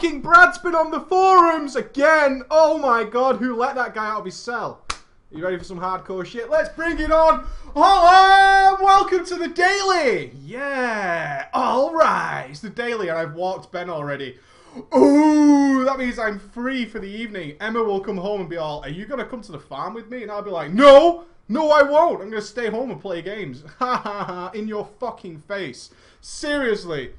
fucking Brad's been on the forums again. Oh my god, who let that guy out of his cell? Are you ready for some hardcore shit? Let's bring it on. Holla! Welcome to the daily. Yeah. All right. It's the daily and I've walked Ben already. Ooh, that means I'm free for the evening. Emma will come home and be all, are you going to come to the farm with me? And I'll be like, no. No, I won't. I'm going to stay home and play games. Ha ha ha. In your fucking face. Seriously.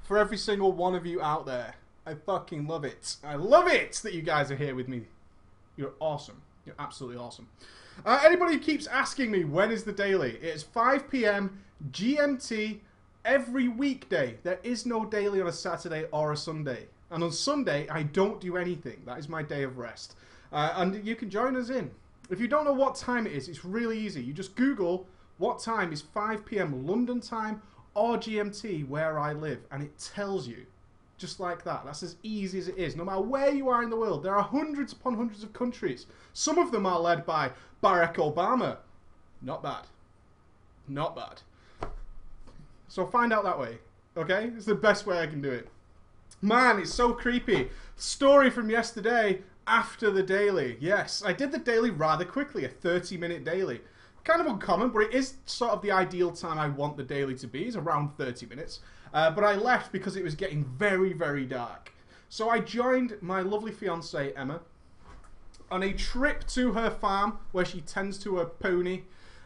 For every single one of you out there, I fucking love it. I love it that you guys are here with me. You're awesome. You're absolutely awesome. Anybody who keeps asking me, when is the daily? It's 5 PM GMT every weekday. There is no daily on a Saturday or a Sunday. And on Sunday, I don't do anything. That is my day of rest. And you can join us in. If you don't know what time it is, it's really easy. You just Google what time is 5 PM London time or GMT where I live. And it tells you. Just like that. That's as easy as it is. No matter where you are in the world, there are hundreds upon hundreds of countries. Some of them are led by Barack Obama. Not bad. Not bad. So find out that way. Okay? It's the best way I can do it. Man, it's so creepy. Story from yesterday after the daily. Yes, I did the daily rather quickly. A 30-minute daily. Kind of uncommon, but it is sort of the ideal time I want the daily to be. Is around 30 minutes. But I left because it was getting very, very dark. So I joined my lovely fiancée, Emma, on a trip to her farm where she tends to her pony.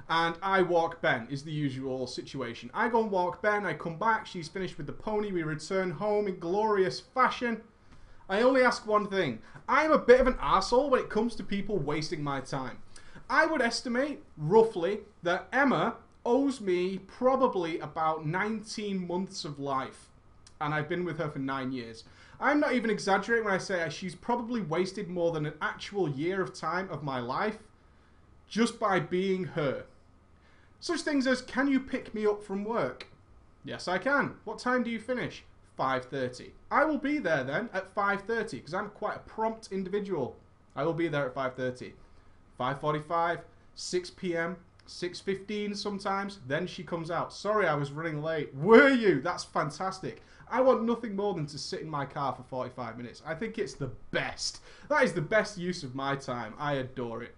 And I walk Ben, is the usual situation. I go and walk Ben, I come back, she's finished with the pony, we return home in glorious fashion. I only ask one thing. I'm a bit of an arsehole when it comes to people wasting my time. I would estimate, roughly, that Emma owes me probably about 19 months of life. And I've been with her for 9 years. I'm not even exaggerating when I say she's probably wasted more than an actual year of time of my life just by being her. Such things as, can you pick me up from work? Yes, I can. What time do you finish? 5:30. I will be there then at 5:30 because I'm quite a prompt individual. I will be there at 5:30. 5:45, 6 PM, 6:15 sometimes, then she comes out. Sorry, I was running late. Were you? That's fantastic. I want nothing more than to sit in my car for 45 minutes. I think it's the best. That is the best use of my time. I adore it.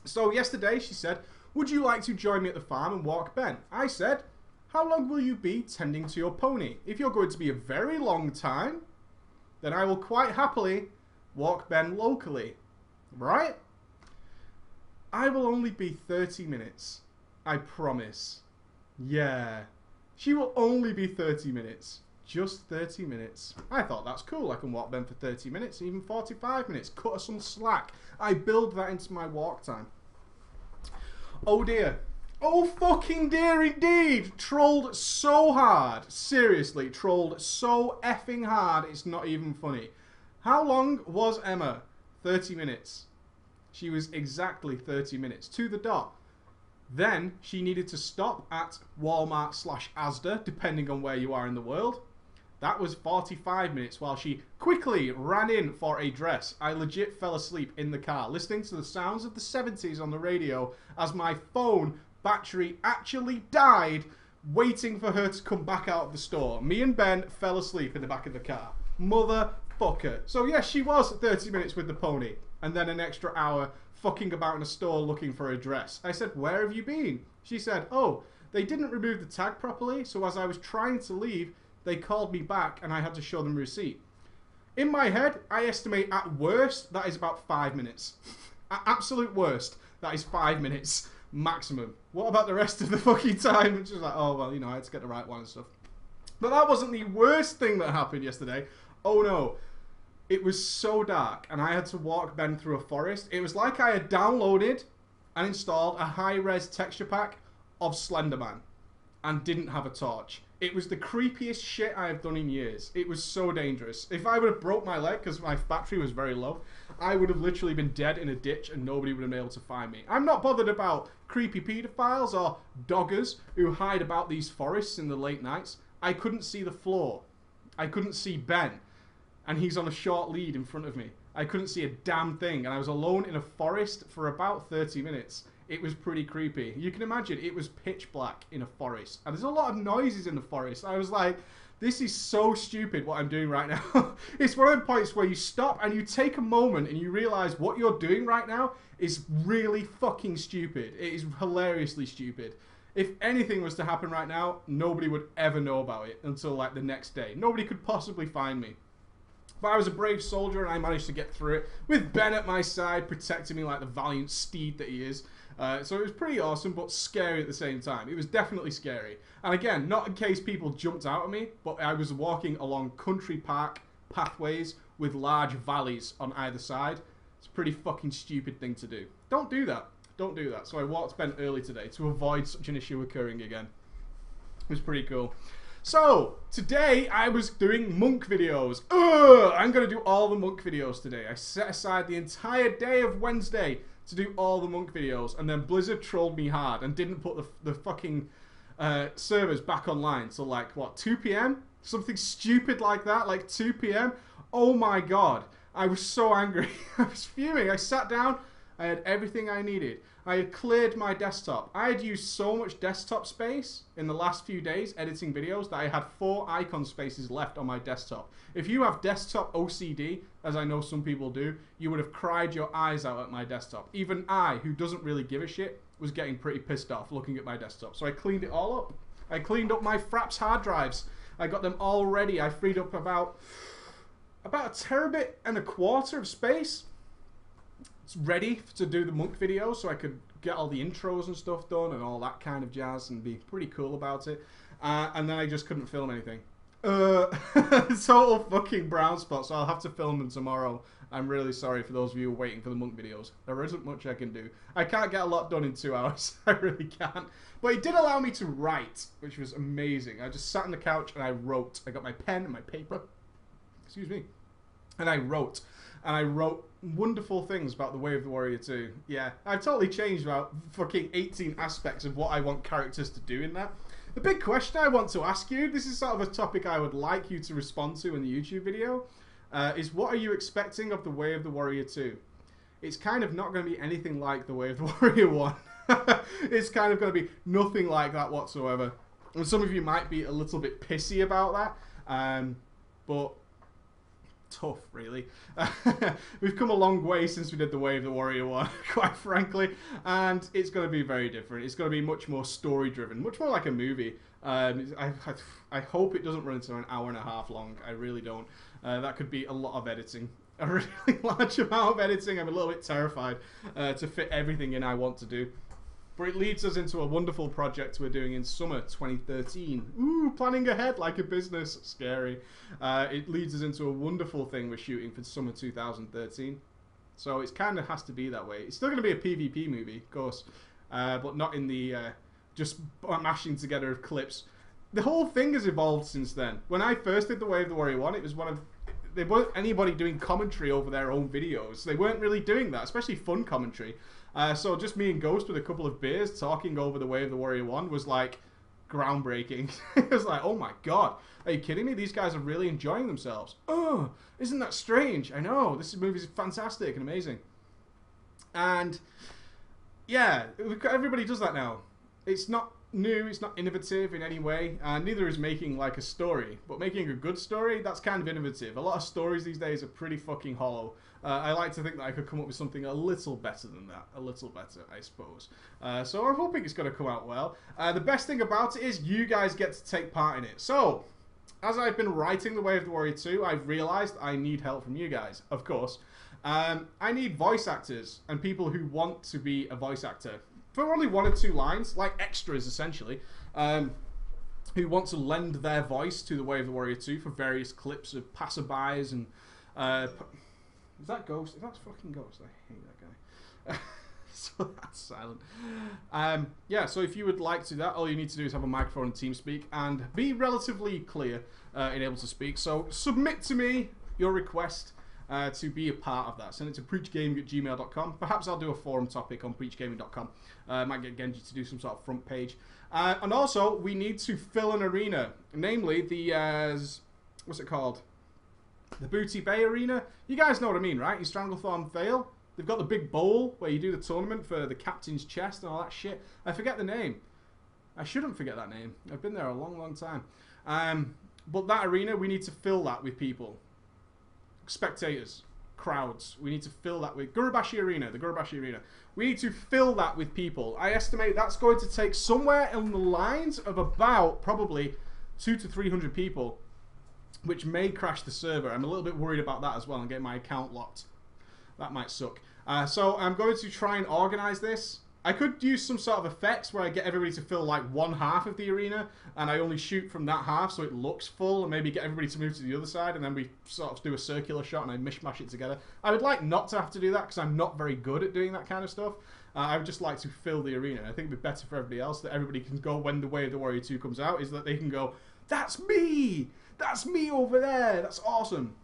So yesterday she said, would you like to join me at the farm and walk Ben? I said, how long will you be tending to your pony? If you're going to be a very long time, then I will quite happily walk Ben locally. Right? I will only be 30 minutes. I promise. Yeah. She will only be 30 minutes. Just 30 minutes. I thought that's cool. I can walk Ben for 30 minutes, even 45 minutes. Cut her some slack. I build that into my walk time. Oh dear. Oh fucking dear indeed. Trolled so hard. Seriously, trolled so effing hard. It's not even funny. How long was Emma? 30 minutes. She was exactly 30 minutes to the dot. Then she needed to stop at Walmart/Asda, depending on where you are in the world. That was 45 minutes while she quickly ran in for a dress. I legit fell asleep in the car, listening to the sounds of the 70s on the radio as my phone battery actually died, waiting for her to come back out of the store. Me and Ben fell asleep in the back of the car. Motherfucker. So yes, she was 30 minutes with the pony. And then an extra hour fucking about in a store looking for a dress. I said, where have you been? She said, oh, they didn't remove the tag properly, so as I was trying to leave, they called me back and I had to show them a receipt. In my head, I estimate at worst, that is about 5 minutes. At absolute worst, that is 5 minutes maximum. What about the rest of the fucking time? It's just like, oh, well, you know, I had to get the right one and stuff. But that wasn't the worst thing that happened yesterday. Oh, no. It was so dark and I had to walk Ben through a forest. It was like I had downloaded and installed a high-res texture pack of Slenderman and didn't have a torch. It was the creepiest shit I have done in years. It was so dangerous. If I would have broke my leg because my battery was very low, I would have literally been dead in a ditch and nobody would have been able to find me. I'm not bothered about creepy pedophiles or doggers who hide about these forests in the late nights. I couldn't see the floor. I couldn't see Ben. And he's on a short lead in front of me. I couldn't see a damn thing. And I was alone in a forest for about 30 minutes. It was pretty creepy. You can imagine it was pitch black in a forest. And there's a lot of noises in the forest. I was like, This is so stupid what I'm doing right now. It's one of the points where you stop and you take a moment and you realize what you're doing right now is really fucking stupid. It is hilariously stupid. If anything was to happen right now, nobody would ever know about it until like the next day. Nobody could possibly find me. But I was a brave soldier and I managed to get through it with Ben at my side, protecting me like the valiant steed that he is. So it was pretty awesome, but scary at the same time. It was definitely scary. And again, not in case people jumped out at me, but I was walking along country park pathways with large valleys on either side. It's a pretty fucking stupid thing to do. Don't do that. Don't do that. So I walked Ben early today to avoid such an issue occurring again. It was pretty cool. So, today I was doing monk videos. I'm going to do all the monk videos today. I set aside the entire day of Wednesday to do all the monk videos, and then Blizzard trolled me hard and didn't put the fucking servers back online till like, what, 2 p.m? Something stupid like that, like 2 p.m? Oh my god, I was so angry. I was fuming. I sat down, I had everything I needed. I had cleared my desktop. I had used so much desktop space in the last few days editing videos that I had 4 icon spaces left on my desktop. If you have desktop OCD, as I know some people do, you would have cried your eyes out at my desktop. Even I, who doesn't really give a shit, was getting pretty pissed off looking at my desktop. So I cleaned it all up. I cleaned up my Fraps hard drives. I got them all ready. I freed up about a terabit and a quarter of space. It's ready to do the monk video, so I could get all the intros and stuff done and all that kind of jazz and be pretty cool about it. And then I just couldn't film anything. Total fucking brown spot, so I'll have to film them tomorrow. I'm really sorry for those of you who are waiting for the monk videos. There isn't much I can do. I can't get a lot done in 2 hours. I really can't. But it did allow me to write, which was amazing. I just sat on the couch and I wrote. I got my pen and my paper. Excuse me. And I wrote. And I wrote wonderful things about the Way of the Warrior 2. Yeah, I've totally changed about fucking 18 aspects of what I want characters to do in that. The big question I want to ask you, this is sort of a topic I would like you to respond to in the YouTube video, is what are you expecting of the Way of the Warrior 2? It's kind of not going to be anything like the Way of the Warrior 1. It's kind of going to be nothing like that whatsoever. And some of you might be a little bit pissy about that, but tough, really. We've come a long way since we did the Way of the Warrior 1, quite frankly, and it's going to be very different. It's going to be much more story driven, much more like a movie. I hope it doesn't run into an hour and a half long. I really don't. That could be a lot of editing, a really large amount of editing. I'm a little bit terrified to fit everything in I want to do. But it leads us into a wonderful project we're doing in summer 2013. Ooh, planning ahead like a business. Scary. It leads us into a wonderful thing we're shooting for summer 2013. So it kind of has to be that way. It's still going to be a PvP movie, of course, but not in the just mashing together of clips. The whole thing has evolved since then. When I first did the Way of the Warrior 1, it was one of... There weren't anybody doing commentary over their own videos. They weren't really doing that, especially fun commentary. So just me and Ghost with a couple of beers talking over the Way of the Warrior 1 was like groundbreaking. It was like, oh my god, are you kidding me? These guys are really enjoying themselves. Oh, isn't that strange? I know, this movie is fantastic and amazing. And yeah, everybody does that now. It's not new, it's not innovative in any way, and neither is making like a story. But making a good story, that's kind of innovative. A lot of stories these days are pretty fucking hollow. I like to think that I could come up with something a little better than that. A little better, I suppose. So I'm hoping it's going to come out well. The best thing about it is you guys get to take part in it. So, as I've been writing The Way of the Warrior 2, I've realised I need help from you guys, of course. I need voice actors and people who want to be a voice actor. For only 1 or 2 lines, like extras essentially, who want to lend their voice to The Way of the Warrior 2 for various clips of passerbys and... is that Ghost? Is that fucking Ghost? I hate that guy. So that's silent. Yeah, so if you would like to do that, all you need to do is have a microphone and TeamSpeak and be relatively clear and able to speak. So submit to me your request to be a part of that. Send it to preachgaming@gmail.com. Perhaps I'll do a forum topic on preachgaming.com. Might get Genji to do some sort of front page. And also, we need to fill an arena, namely the, what's it called? The Booty Bay Arena. You guys know what I mean, right? In Stranglethorn Vale. They've got the big bowl where you do the tournament for the captain's chest and all that shit. I forget the name. I shouldn't forget that name. I've been there a long, long time. But that arena, we need to fill that with people. Spectators. Crowds. We need to fill that with... Gurubashi Arena. The Gurubashi Arena. We need to fill that with people. I estimate that's going to take somewhere on the lines of about probably 200 to 300 people, which may crash the server. I'm a little bit worried about that as well and get my account locked. That might suck. So I'm going to try and organize this. I could use some sort of effects where I get everybody to fill like one half of the arena and I only shoot from that half so it looks full, and maybe get everybody to move to the other side and then we sort of do a circular shot and I mishmash it together. I would like not to have to do that because I'm not very good at doing that kind of stuff. I would just like to fill the arena. I think it would be better for everybody else that everybody can go when The Way of the Warrior 2 comes out, is that they can go, that's me! That's me over there! That's awesome!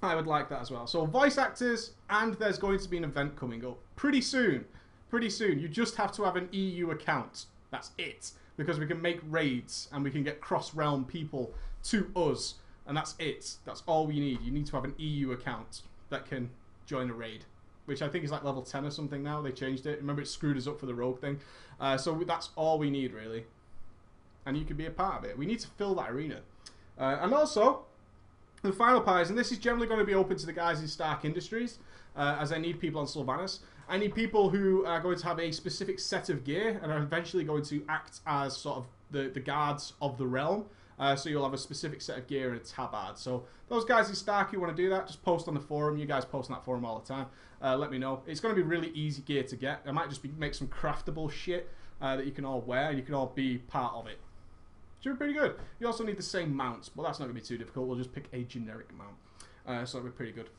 I would like that as well. So voice actors, and there's going to be an event coming up pretty soon. Pretty soon. You just have to have an EU account. That's it. Because we can make raids and we can get cross-realm people to us. And that's it. That's all we need. You need to have an EU account that can join a raid. Which I think is like level 10 or something now. They changed it. Remember, it screwed us up for the rogue thing. So that's all we need, really. And you can be a part of it. We need to fill that arena. And also, the final part is, and this is generally going to be open to the guys in Stark Industries, as I need people on Sylvanas. I need people who are going to have a specific set of gear and are eventually going to act as sort of the guards of the realm. So you'll have a specific set of gear and a tabard. So those guys in Stark who want to do that, just post on the forum. You guys post on that forum all the time. Let me know. It's going to be really easy gear to get. I might just make some craftable shit that you can all wear and you can all be part of it. Should be pretty good. You also need the same mounts, but that's not going to be too difficult. We'll just pick a generic mount. So it'll be pretty good.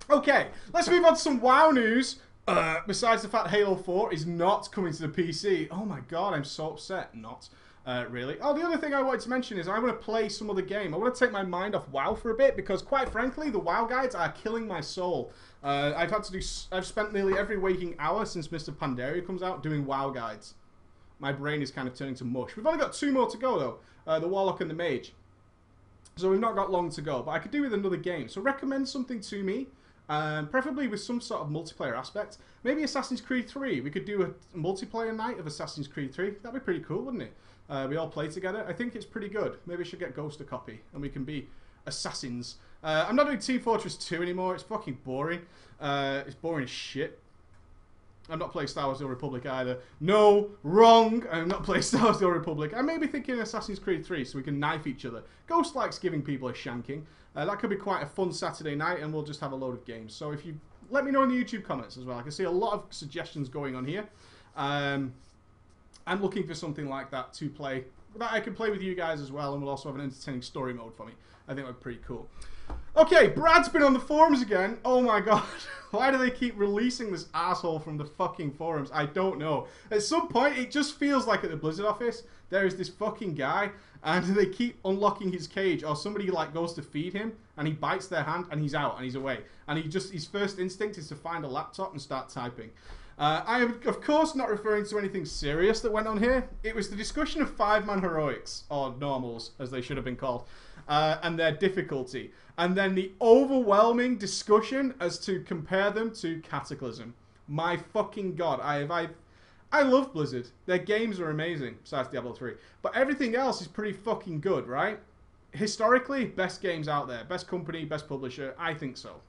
Okay, let's move on to some WoW news. Besides the fact Halo 4 is not coming to the PC. Oh my god, I'm so upset. Not really. Oh, the other thing I wanted to mention is I want to play some other game. I want to take my mind off WoW for a bit because, quite frankly, the WoW guides are killing my soul. I've spent nearly every waking hour since Mr. Pandaria comes out doing WoW guides. My brain is kind of turning to mush. We've only got 2 more to go, though. The Warlock and the Mage. So we've not got long to go. But I could do with another game. So recommend something to me. Preferably with some sort of multiplayer aspect. Maybe Assassin's Creed 3. We could do a multiplayer night of Assassin's Creed 3. That'd be pretty cool, wouldn't it? We all play together. I think it's pretty good. Maybe I should get Ghost a copy. And we can be assassins. I'm not doing Team Fortress 2 anymore. It's fucking boring. It's boring as shit. I'm not playing Star Wars The Old Republic either. No, wrong. I'm not playing Star Wars The Old Republic. I may be thinking Assassin's Creed 3 so we can knife each other. Ghost likes giving people a shanking. That could be quite a fun Saturday night and we'll just have a load of games. So if you let me know in the YouTube comments as well. I can see a lot of suggestions going on here. I'm looking for something like that to play. That I can play with you guys as well, and we'll also have an entertaining story mode for me. I think that'd be pretty cool. Okay, Brad's been on the forums again. Oh my god. Why do they keep releasing this asshole from the fucking forums? I don't know. At some point, it just feels like at the Blizzard office, there is this fucking guy, and they keep unlocking his cage, or somebody like goes to feed him, and he bites their hand, and he's out, and he's away. And his first instinct is to find a laptop and start typing. I am, of course, not referring to anything serious that went on here. It was the discussion of 5-man heroics, or normals, as they should have been called, and their difficulty. And then the overwhelming discussion as to compare them to Cataclysm. My fucking god, I love Blizzard. Their games are amazing, besides Diablo 3. But everything else is pretty fucking good, right? Historically, best games out there. Best company, best publisher. I think so.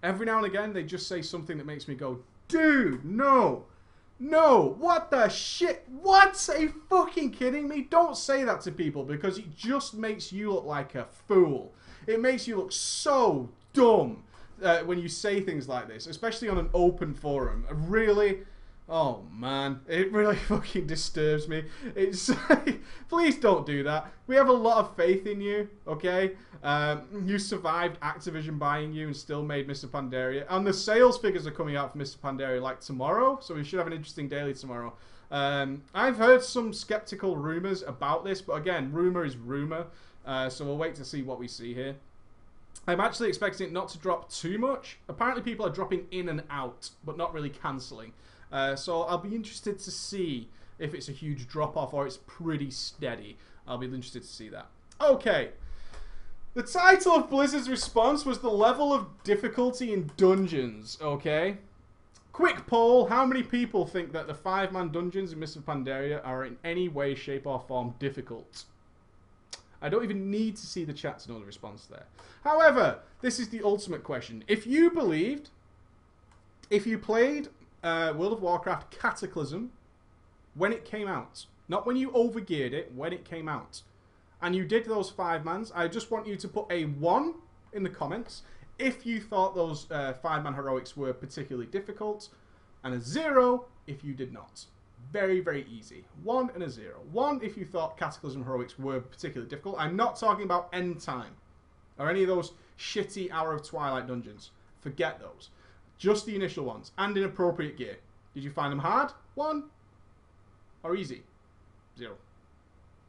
Every now and again, they just say something that makes me go, dude, no. No, what the shit? What? Are you fucking kidding me? Don't say that to people because it just makes you look like a fool. It makes you look so dumb when you say things like this, especially on an open forum. Really? Oh man, it really fucking disturbs me. It's please don't do that. We have a lot of faith in you, okay? You survived Activision buying you and still made Mr. Pandaria. And the sales figures are coming out for Mr. Pandaria like tomorrow, so we should have an interesting daily tomorrow. I've heard some skeptical rumors about this, but again, rumor is rumor. So we'll wait to see what we see here. I'm actually expecting it not to drop too much. Apparently people are dropping in and out, but not really cancelling. So I'll be interested to see if it's a huge drop-off or it's pretty steady. I'll be interested to see that. Okay. The title of Blizzard's response was the level of difficulty in dungeons, okay? Quick poll, how many people think that the 5-man dungeons in Mr. Pandaria are in any way, shape or form difficult? I don't even need to see the chat to know the response there. However, this is the ultimate question. If you played World of Warcraft Cataclysm when it came out, not when you overgeared it, when it came out, and you did those 5-mans, I just want you to put a 1 in the comments if you thought those 5-man heroics were particularly difficult, and a 0 if you did not. Very, very easy. 1 and a 0. 1 if you thought Cataclysm heroics were particularly difficult. I'm not talking about End Time or any of those shitty Hour of Twilight dungeons. Forget those. Just the initial ones and in appropriate gear. Did you find them hard? 1 or easy? 0. Is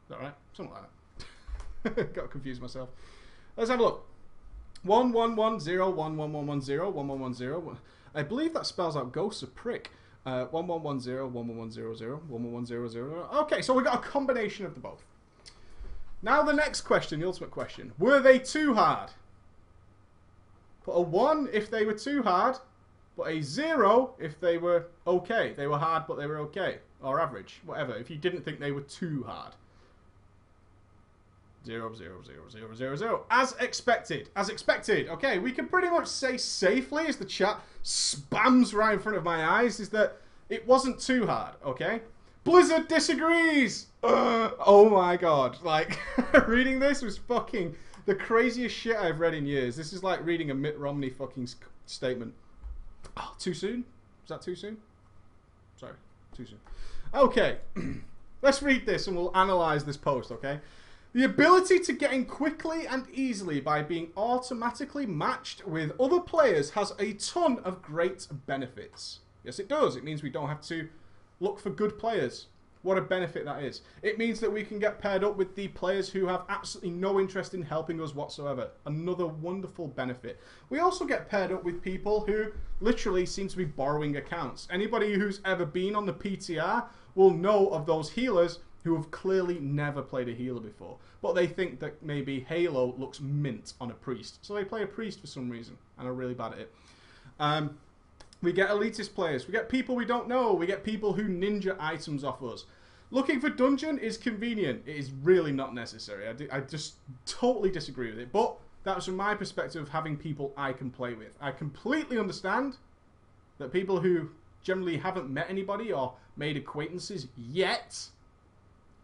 that right? Something like that. Got confused myself. Let's have a look. 1 1 1 0 1 1 1 1 0 1 1 1 0. I believe that spells out Ghosts of Prick. 1 1 1 0 1 1 1 0 0 1 1 1 0 0. Okay, so we got a combination of the both. Now the next question, the ultimate question: were they too hard? Put a 1 if they were too hard, but a 0 if they were okay. They were hard, but they were okay, or average, whatever. If you didn't think they were too hard. 0 0 0 0 0 0. As expected. As expected. Okay, we can pretty much say safely, as the chat spams right in front of my eyes, is that it wasn't too hard, okay? Blizzard disagrees! Oh my god. Like, reading this was fucking the craziest shit I've read in years. This is like reading a Mitt Romney fucking statement. Oh, too soon? Is that too soon? Sorry, too soon. Okay, let's read this and we'll analyze this post, okay? The ability to get in quickly and easily by being automatically matched with other players has a ton of great benefits. Yes, it does. It means we don't have to look for good players. What a benefit that is. It means that we can get paired up with the players who have absolutely no interest in helping us whatsoever. Another wonderful benefit. We also get paired up with people who literally seem to be borrowing accounts. Anybody who's ever been on the PTR will know of those healers who have clearly never played a healer before, but they think that maybe Halo looks mint on a priest, so they play a priest for some reason and are really bad at it. We get elitist players, we get people we don't know, we get people who ninja items off us. Looking for dungeon is convenient. It is really not necessary. I just totally disagree with it, but that's from my perspective of having people I can play with. I completely understand that people who generally haven't met anybody or made acquaintances yet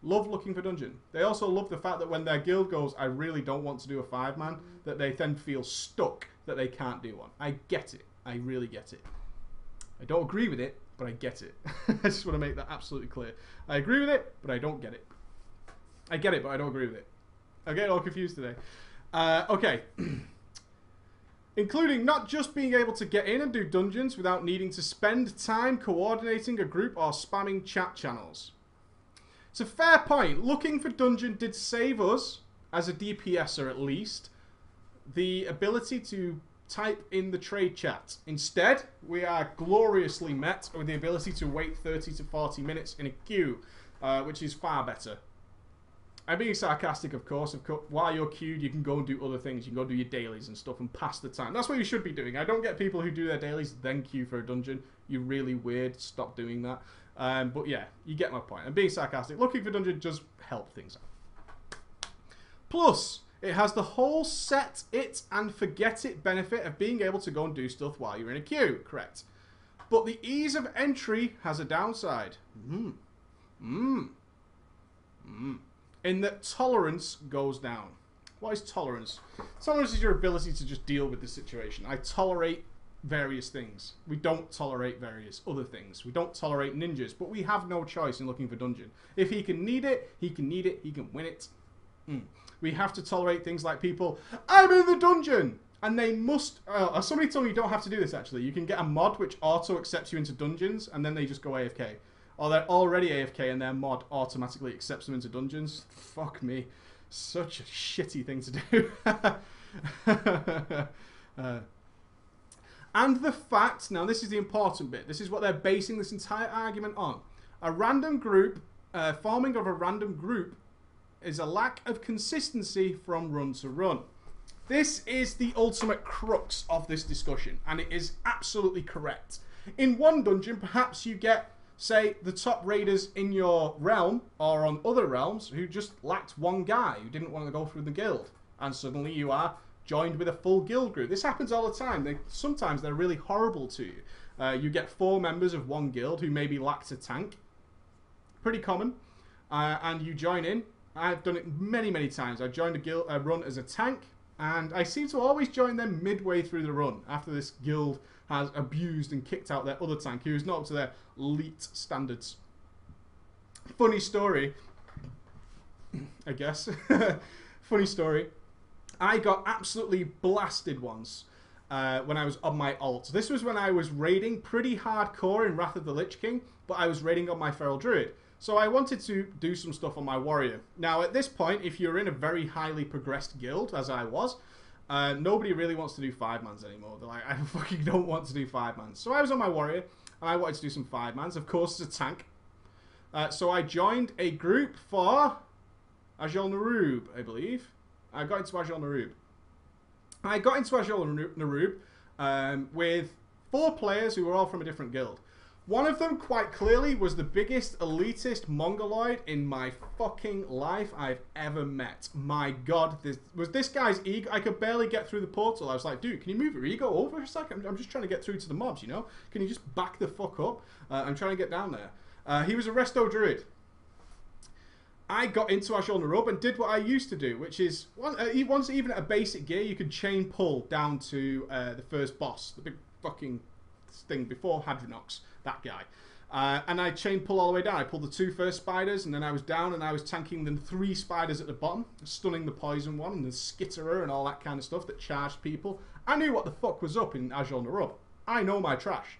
love looking for dungeon. They also love the fact that when their guild goes, I really don't want to do a 5-man, that they then feel stuck that they can't do one. I get it. I really get it. I don't agree with it, but I get it. I just want to make that absolutely clear. I agree with it, but I don't get it. I get it, but I don't agree with it. I get all confused today. Okay. Including not just being able to get in and do dungeons without needing to spend time coordinating a group or spamming chat channels. It's a fair point. Looking for dungeon did save us, as a DPSer at least, the ability to type in the trade chat. Instead, we are gloriously met with the ability to wait 30 to 40 minutes in a queue, which is far better. I'm being sarcastic, of course. While you're queued, you can go and do other things. You can go do your dailies and stuff and pass the time. That's what you should be doing. I don't get people who do their dailies then queue for a dungeon. You're really weird. Stop doing that. But yeah, you get my point. I'm being sarcastic. Looking for dungeon does help things out. Plus, it has the whole set it and forget it benefit of being able to go and do stuff while you're in a queue. Correct. But the ease of entry has a downside. In that tolerance goes down. What is tolerance? Tolerance is your ability to just deal with the situation. I tolerate various things. We don't tolerate various other things. We don't tolerate ninjas, but we have no choice in looking for dungeon. If he can need it, he can need it, he can win it. We have to tolerate things like people, I'm in the dungeon! And they must, somebody told me you don't have to do this actually. You can get a mod which auto accepts you into dungeons and then they just go AFK. Or they're already AFK and their mod automatically accepts them into dungeons. Fuck me. Such a shitty thing to do. And the fact, now this is the important bit, this is what they're basing this entire argument on. A random group, forming of a random group is a lack of consistency from run to run. This is the ultimate crux of this discussion, and it is absolutely correct. In one dungeon, perhaps you get Say the top raiders in your realm or on other realms who just lacked one guy who didn't want to go through the guild, and suddenly you are joined with a full guild group. This happens all the time. Sometimes they're really horrible to you. You get 4 members of one guild who maybe lacked a tank. Pretty common. And you join in. I've done it many, many times. I joined a run as a tank, and I seem to always join them midway through the run after this guild has abused and kicked out their other tank who's not up to their elite standards. Funny story, I guess. Funny story. I got absolutely blasted once when I was on my ult. This was when I was raiding pretty hardcore in Wrath of the Lich King, but I was raiding on my Feral Druid. So I wanted to do some stuff on my warrior. Now at this point, if you're in a very highly progressed guild, as I was, nobody really wants to do 5-mans anymore. They're like, I fucking don't want to do 5-mans. So I was on my warrior, and I wanted to do some 5-mans. Of course, as a tank. So I joined a group for Ajol Narub, I believe. I got into Ajol Narub. I got into Ajol Narub with 4 players who were all from a different guild. One of them, quite clearly, was the biggest elitist mongoloid in my fucking life I've ever met. My god, this guy's ego. I could barely get through the portal. I was like, dude, can you move your ego over a second? I'm just trying to get through to the mobs, you know? Can you just back the fuck up? I'm trying to get down there. He was a resto druid. I got into Ajol Narub and did what I used to do, which is, once even at a basic gear, you could chain pull down to the first boss, the big fucking thing before Hadronox, that guy. And I chain pull all the way down. I pulled the 2 first spiders, and then I was down, and I was tanking the 3 spiders at the bottom, stunning the poison one, and the skitterer, and all that kind of stuff that charged people. I knew what the fuck was up in Ajol Narub. I know my trash.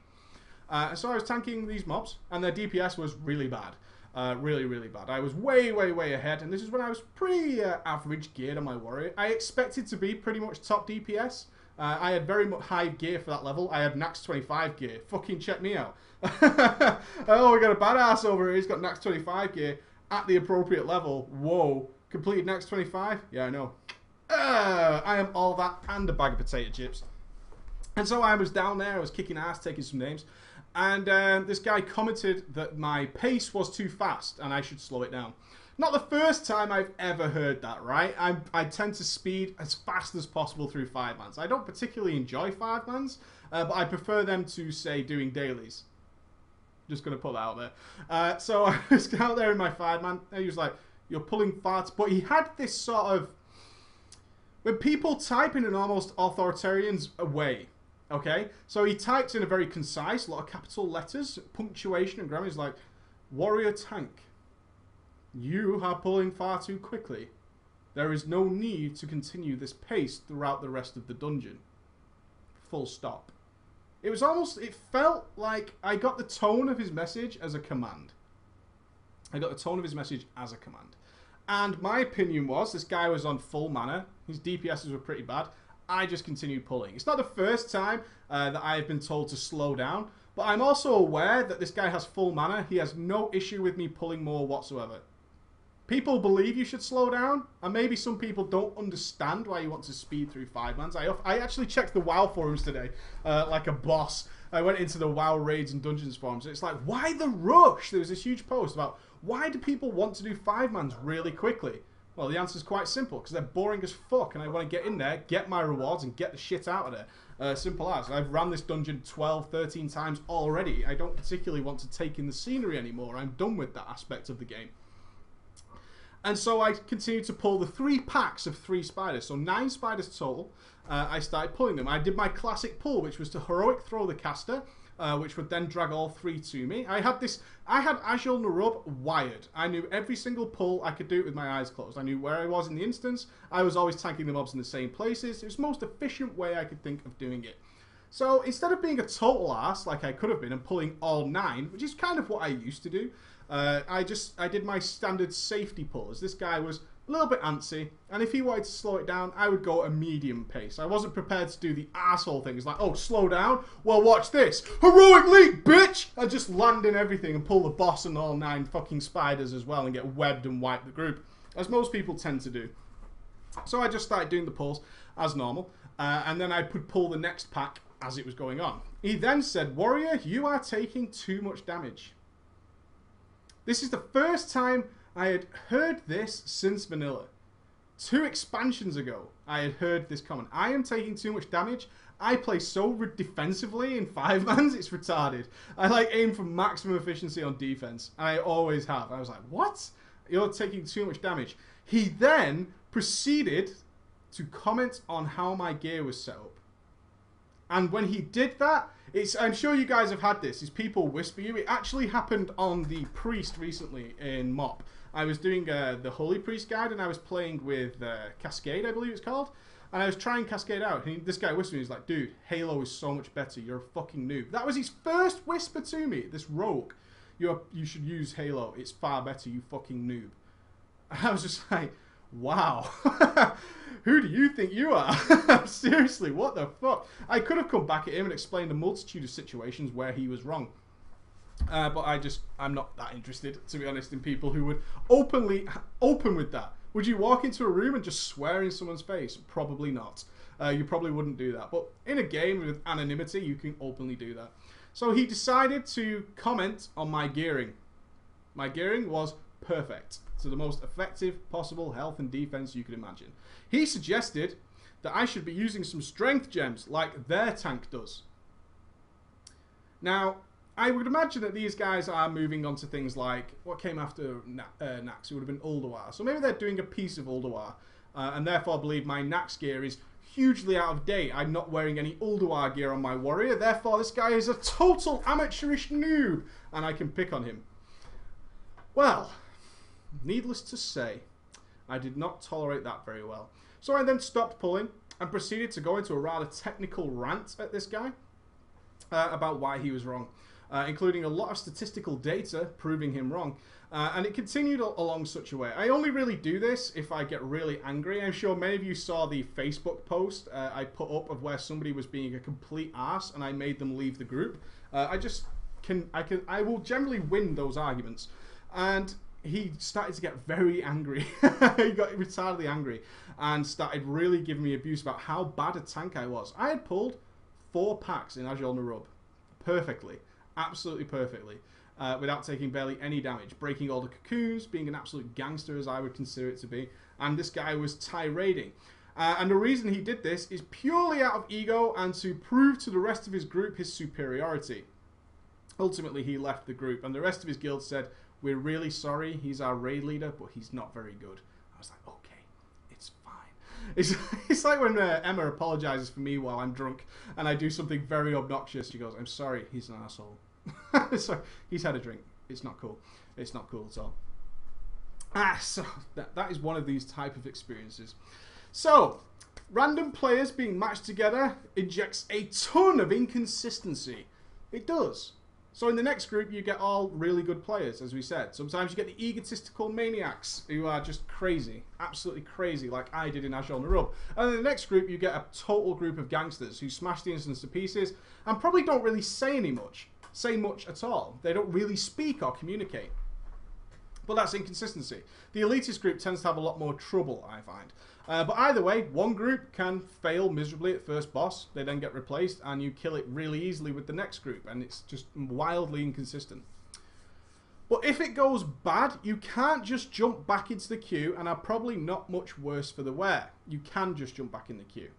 So I was tanking these mobs, and their DPS was really bad. Really, really bad. I was way, way, way ahead, and this is when I was pretty average geared on my warrior. I expected to be pretty much top DPS. I had very much high gear for that level. I had Nax 25 gear. Fucking check me out. Oh, we got a badass over here. He's got Nax 25 gear at the appropriate level. Whoa. Completed Nax 25? Yeah, I know. I am all that and a bag of potato chips. And so I was down there. I was kicking ass, taking some names. And this guy commented that my pace was too fast and I should slow it down. Not the first time I've ever heard that, right? I tend to speed as fast as possible through 5-mans. I don't particularly enjoy 5-mans, but I prefer them to, say, doing dailies. Just going to put that out there. So I was out there in my 5-man, and he was like, you're pulling farts. But he had this sort of... When people type in an almost authoritarian way, okay? So he types in a very concise, a lot of capital letters, punctuation and grammar. He's like, warrior tank. You are pulling far too quickly. There is no need to continue this pace throughout the rest of the dungeon. Full stop. It was almost, it felt like I got the tone of his message as a command. I got the tone of his message as a command. And my opinion was, this guy was on full mana. His DPSs were pretty bad. I just continued pulling. It's not the first time that I have been told to slow down. But I'm also aware that this guy has full mana. He has no issue with me pulling more whatsoever. People believe you should slow down, and maybe some people don't understand why you want to speed through 5-mans. I actually checked the WoW forums today, like a boss. I went into the WoW Raids and Dungeons forums, and it's like, why the rush? There was this huge post about, why do people want to do 5-mans really quickly? Well, the answer is quite simple, because they're boring as fuck, and I want to get in there, get my rewards, and get the shit out of there. Simple as. I've ran this dungeon 12, 13 times already. I don't particularly want to take in the scenery anymore. I'm done with that aspect of the game. And so I continued to pull the 3 packs of 3 spiders. So 9 spiders total. I started pulling them. I did my classic pull, which was to heroic throw the caster, which would then drag all 3 to me. I had Ajol Narub wired. I knew every single pull. I could do it with my eyes closed. I knew where I was in the instance. I was always tanking the mobs in the same places. It was the most efficient way I could think of doing it. So instead of being a total ass like I could have been and pulling all 9, which is kind of what I used to do, I did my standard safety pull, as this guy was a little bit antsy, and if he wanted to slow it down, I would go a medium pace. I wasn't prepared to do the asshole thing. It's like, oh, slow down? Well, watch this. Heroic leap, bitch! I just land in everything and pull the boss and all 9 fucking spiders as well and get webbed and wipe the group, as most people tend to do. So I just started doing the pulls as normal, and then I would pull the next pack as it was going on. He then said, warrior, you are taking too much damage. This is the first time I had heard this since vanilla. 2 expansions ago, I had heard this comment. I am taking too much damage. I play so defensively in 5-mans, it's retarded. I like aim for maximum efficiency on defense. And I always have. I was like, what? You're taking too much damage. He then proceeded to comment on how my gear was set up. And when he did that, I'm sure you guys have had this, is people whisper you. It actually happened on the Priest recently in MOP. I was doing the Holy Priest guide, and I was playing with Cascade, I believe it's called. And I was trying Cascade out, and this guy whispered me, he's like, dude, Halo is so much better, you're a fucking noob. That was his first whisper to me, this rogue. You should use Halo, it's far better, you fucking noob. And I was just like, wow. Who do you think you are? Seriously, what the fuck? I could have come back at him and explained a multitude of situations where he was wrong. But I'm not that interested, to be honest, in people who would open with that. Would you walk into a room and just swear in someone's face? Probably not. You probably wouldn't do that. But in a game with anonymity, you can openly do that. So he decided to comment on my gearing. My gearing was perfect. So the most effective possible health and defense you could imagine. He suggested that I should be using some strength gems like their tank does. Now, I would imagine that these guys are moving on to things like what came after Nax. It would have been Ulduar. So maybe they're doing a piece of Ulduar, and therefore believe my Nax gear is hugely out of date. I'm not wearing any Ulduar gear on my warrior. Therefore, this guy is a total amateurish noob, and I can pick on him. Well, needless to say, I did not tolerate that very well. So I then stopped pulling and proceeded to go into a rather technical rant at this guy about why he was wrong. Including a lot of statistical data proving him wrong. And it continued along such a way. I only really do this if I get really angry. I'm sure many of you saw the Facebook post I put up of where somebody was being a complete arse and I made them leave the group. I will generally win those arguments. And he started to get very angry. He got retardedly angry and started really giving me abuse about how bad a tank I was. I had pulled 4 packs in Ajol Narub perfectly. Absolutely perfectly, without taking barely any damage, breaking all the cocoons, being an absolute gangster as I would consider it to be, and this guy was tirading. And the reason he did this is purely out of ego and to prove to the rest of his group his superiority. Ultimately, he left the group, and the rest of his guild said, we're really sorry, he's our raid leader, but he's not very good. I was like, okay, it's fine. It's like when Emma apologizes for me while I'm drunk and I do something very obnoxious. She goes, I'm sorry, he's an asshole. Sorry, he's had a drink. It's not cool. It's not cool at all. So that is one of these type of experiences. So, random players being matched together injects a ton of inconsistency. It does. So in the next group, you get all really good players, as we said. Sometimes you get the egotistical maniacs who are just crazy, absolutely crazy, like I did in Ajol Narub. And in the next group, you get a total group of gangsters who smash the instance to pieces and probably don't really say much at all. They don't really speak or communicate. But that's inconsistency. The elitist group tends to have a lot more trouble, I find. But either way, one group can fail miserably at first boss. They then get replaced, and you kill it really easily with the next group. And it's just wildly inconsistent. But if it goes bad, you can't just jump back into the queue, and are probably not much worse for the wear. You can just jump back in the queue.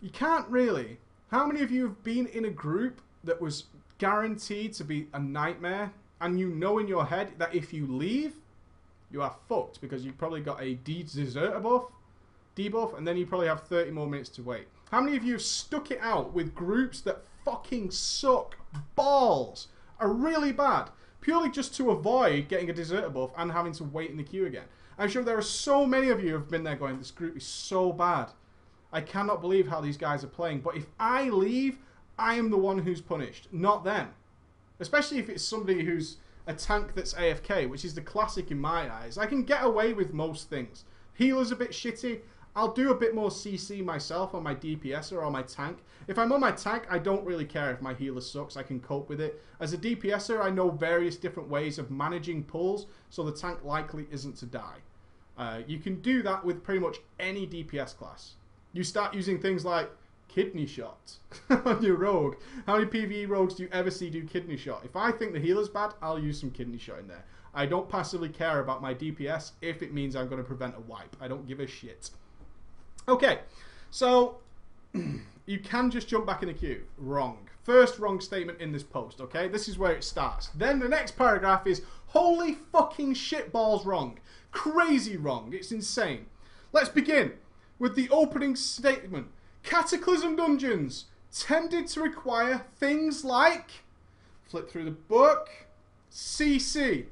You can't really. How many of you have been in a group that was guaranteed to be a nightmare, and you know in your head that if you leave, you are fucked because you've probably got a deserter debuff, and then you probably have 30 more minutes to wait. How many of you have stuck it out with groups that fucking suck balls, are really bad, purely just to avoid getting a deserter buff and having to wait in the queue again? I'm sure there are so many of you who have been there going, this group is so bad. I cannot believe how these guys are playing, but if I leave, I am the one who's punished, not them. Especially if it's somebody who's a tank that's AFK, which is the classic in my eyes. I can get away with most things. Healer's a bit shitty. I'll do a bit more CC myself on my DPS or on my tank. If I'm on my tank, I don't really care if my healer sucks. I can cope with it. As a DPSer, I know various different ways of managing pulls, so the tank likely isn't to die. You can do that with pretty much any DPS class. You start using things like Kidney shot on your rogue. How many PvE rogues do you ever see do kidney shot? If I think the healer's bad, I'll use some kidney shot in there. I don't passively care about my DPS if it means I'm going to prevent a wipe. I don't give a shit. Okay, so you can just jump back in the queue. Wrong. First wrong statement in this post, okay? This is where it starts. Then the next paragraph is holy fucking shitballs wrong. Crazy wrong. It's insane. Let's begin with the opening statement. Cataclysm dungeons tended to require things like, flip through the book, CC.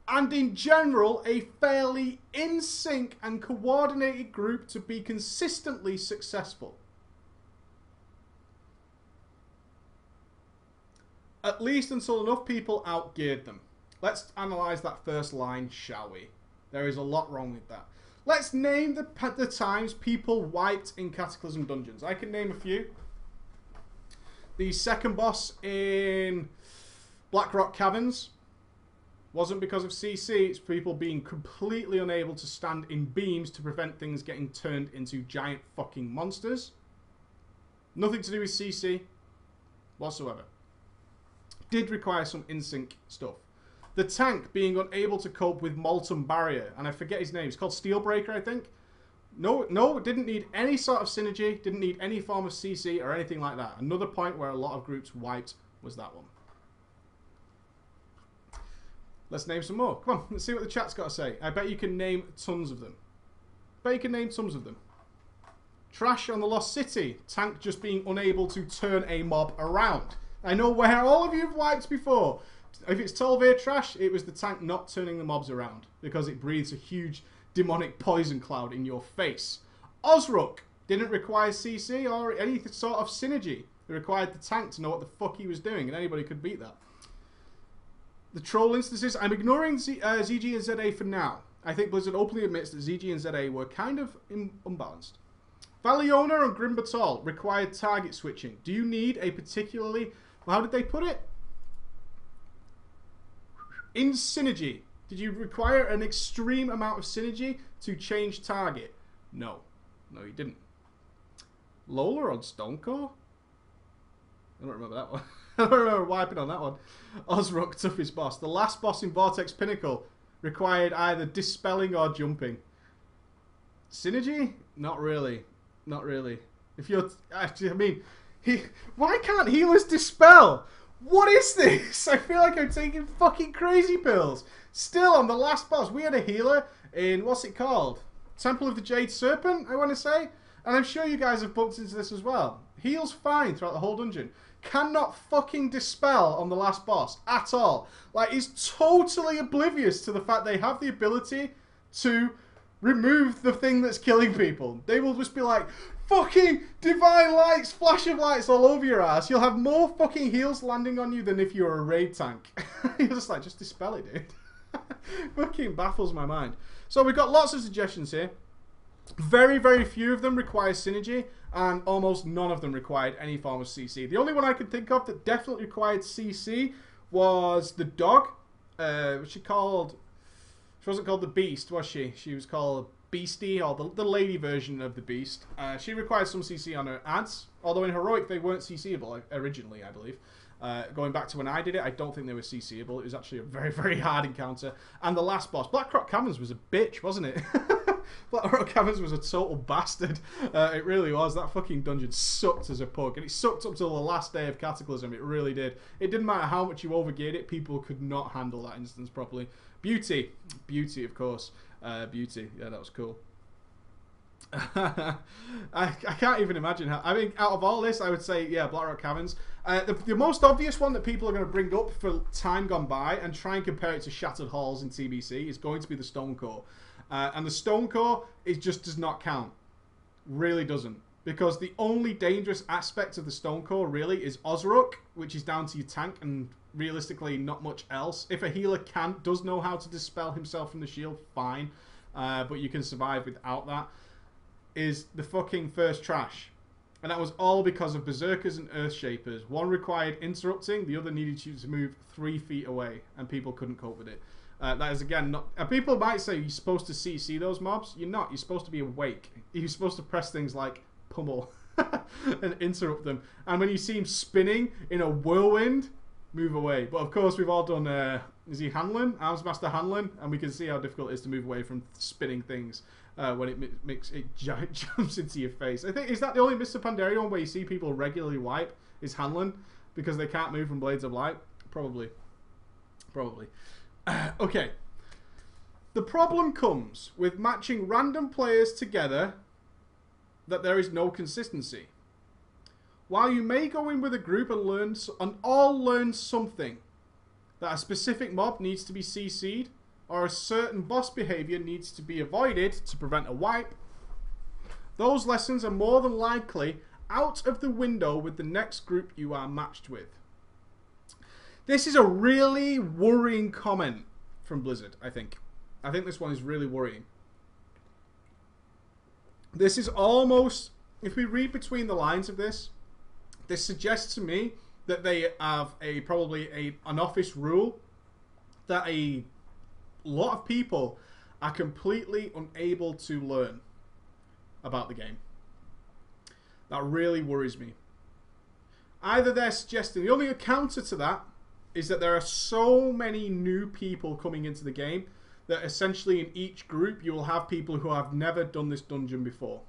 And in general, a fairly in-sync and coordinated group to be consistently successful. At least until enough people outgeared them. Let's analyse that first line, shall we? There is a lot wrong with that. Let's name the times people wiped in Cataclysm dungeons. I can name a few. The second boss in Blackrock Caverns wasn't because of CC. It's people being completely unable to stand in beams to prevent things getting turned into giant fucking monsters. Nothing to do with CC whatsoever. Did require some in-sync stuff. The tank being unable to cope with Molten Barrier, and I forget his name. It's called Steelbreaker, I think. No, it didn't need any sort of synergy. Didn't need any form of CC or anything like that. Another point where a lot of groups wiped was that one. Let's name some more. Come on, let's see what the chat's got to say. I bet you can name tons of them. Trash on the Lost City. Tank just being unable to turn a mob around. I know where all of you have wiped before. If it's Tolvir Trash, it was the tank not turning the mobs around because it breathes a huge demonic poison cloud in your face. Osrook didn't require CC or any sort of synergy. It required the tank to know what the fuck he was doing, and anybody could beat that. The troll instances, I'm ignoring ZG and ZA for now. I think Blizzard openly admits that ZG and ZA were kind of unbalanced. Valiona and Grim Batal required target switching. Do you need a particularly... How did they put it? In synergy. Did you require an extreme amount of synergy to change target? No. No, you didn't. Lola on Stonecore? I don't remember that one. I don't remember wiping on that one. Osrock, toughest boss. The last boss in Vortex Pinnacle required either dispelling or jumping. Synergy? Not really. Not really. If you're... Actually, I mean... Why can't healers dispel? What is this? I feel like I'm taking fucking crazy pills. Still, on the last boss, we had a healer in... What's it called? Temple of the Jade Serpent, I want to say. And I'm sure you guys have bumped into this as well. Heals fine throughout the whole dungeon. Cannot fucking dispel on the last boss at all. Like, he's totally oblivious to the fact they have the ability to remove the thing that's killing people. They will just be like, fucking divine lights, flash of lights all over your ass. You'll have more fucking heals landing on you than if you were a raid tank. You're just like, just dispel it, dude. Fucking baffles my mind. So we've got lots of suggestions here. Very, very few of them require synergy, and almost none of them required any form of CC. The only one I could think of that definitely required CC was the dog. What's she called? She wasn't called the Beast, was she? She was called Beastie, or the lady version of the Beast. She required some CC on her ads, although in Heroic they weren't CCable originally, I believe. Going back to when I did it, I don't think they were CCable. It was actually a very, very hard encounter. And the last boss, Blackrock Caverns, was a bitch, wasn't it? Blackrock Caverns was a total bastard. It really was. That fucking dungeon sucked as a pug. And it sucked up till the last day of Cataclysm. It really did. It didn't matter how much you overgeared it. People could not handle that instance properly. Beauty. Beauty, of course. Beauty. Yeah, that was cool. I can't even imagine how... I mean, out of all this, I would say, yeah, Blackrock Caverns. The most obvious one that people are going to bring up for time gone by and try and compare it to Shattered Halls in TBC is going to be the Stone Core. And the Stone Core, it just does not count. Really doesn't. Because the only dangerous aspect of the Stone Core, really, is Osrook, which is down to your tank, and realistically, not much else. If a healer does know how to dispel himself from the shield, fine. But you can survive without that. Is the fucking first trash. And that was all because of Berserkers and Earthshapers. One required interrupting, the other needed you to move 3 feet away, and people couldn't cope with it. That is, again, not... people might say you're supposed to CC those mobs. You're not. You're supposed to be awake. You're supposed to press things like pummel and interrupt them. And when you see him spinning in a whirlwind, move away. But, of course, we've all done... is he Hanlon? Arms Master Hanlon? And we can see how difficult it is to move away from spinning things when it jumps into your face. I think... Is that the only Mr. Pandaria one where you see people regularly wipe? Is Hanlon? Because they can't move from Blades of Light? Probably. Probably. Okay. The problem comes with matching random players together that there is no consistency. While you may go in with a group and all learn something, that a specific mob needs to be CC'd, or a certain boss behavior needs to be avoided to prevent a wipe, those lessons are more than likely out of the window with the next group you are matched with. This is a really worrying comment from Blizzard, I think. I think this one is really worrying. This is almost, if we read between the lines of this, this suggests to me that they have probably an office rule that a lot of people are completely unable to learn about the game. That really worries me. Either they're suggesting, the only counter to that is that there are so many new people coming into the game that essentially in each group you will have people who have never done this dungeon before.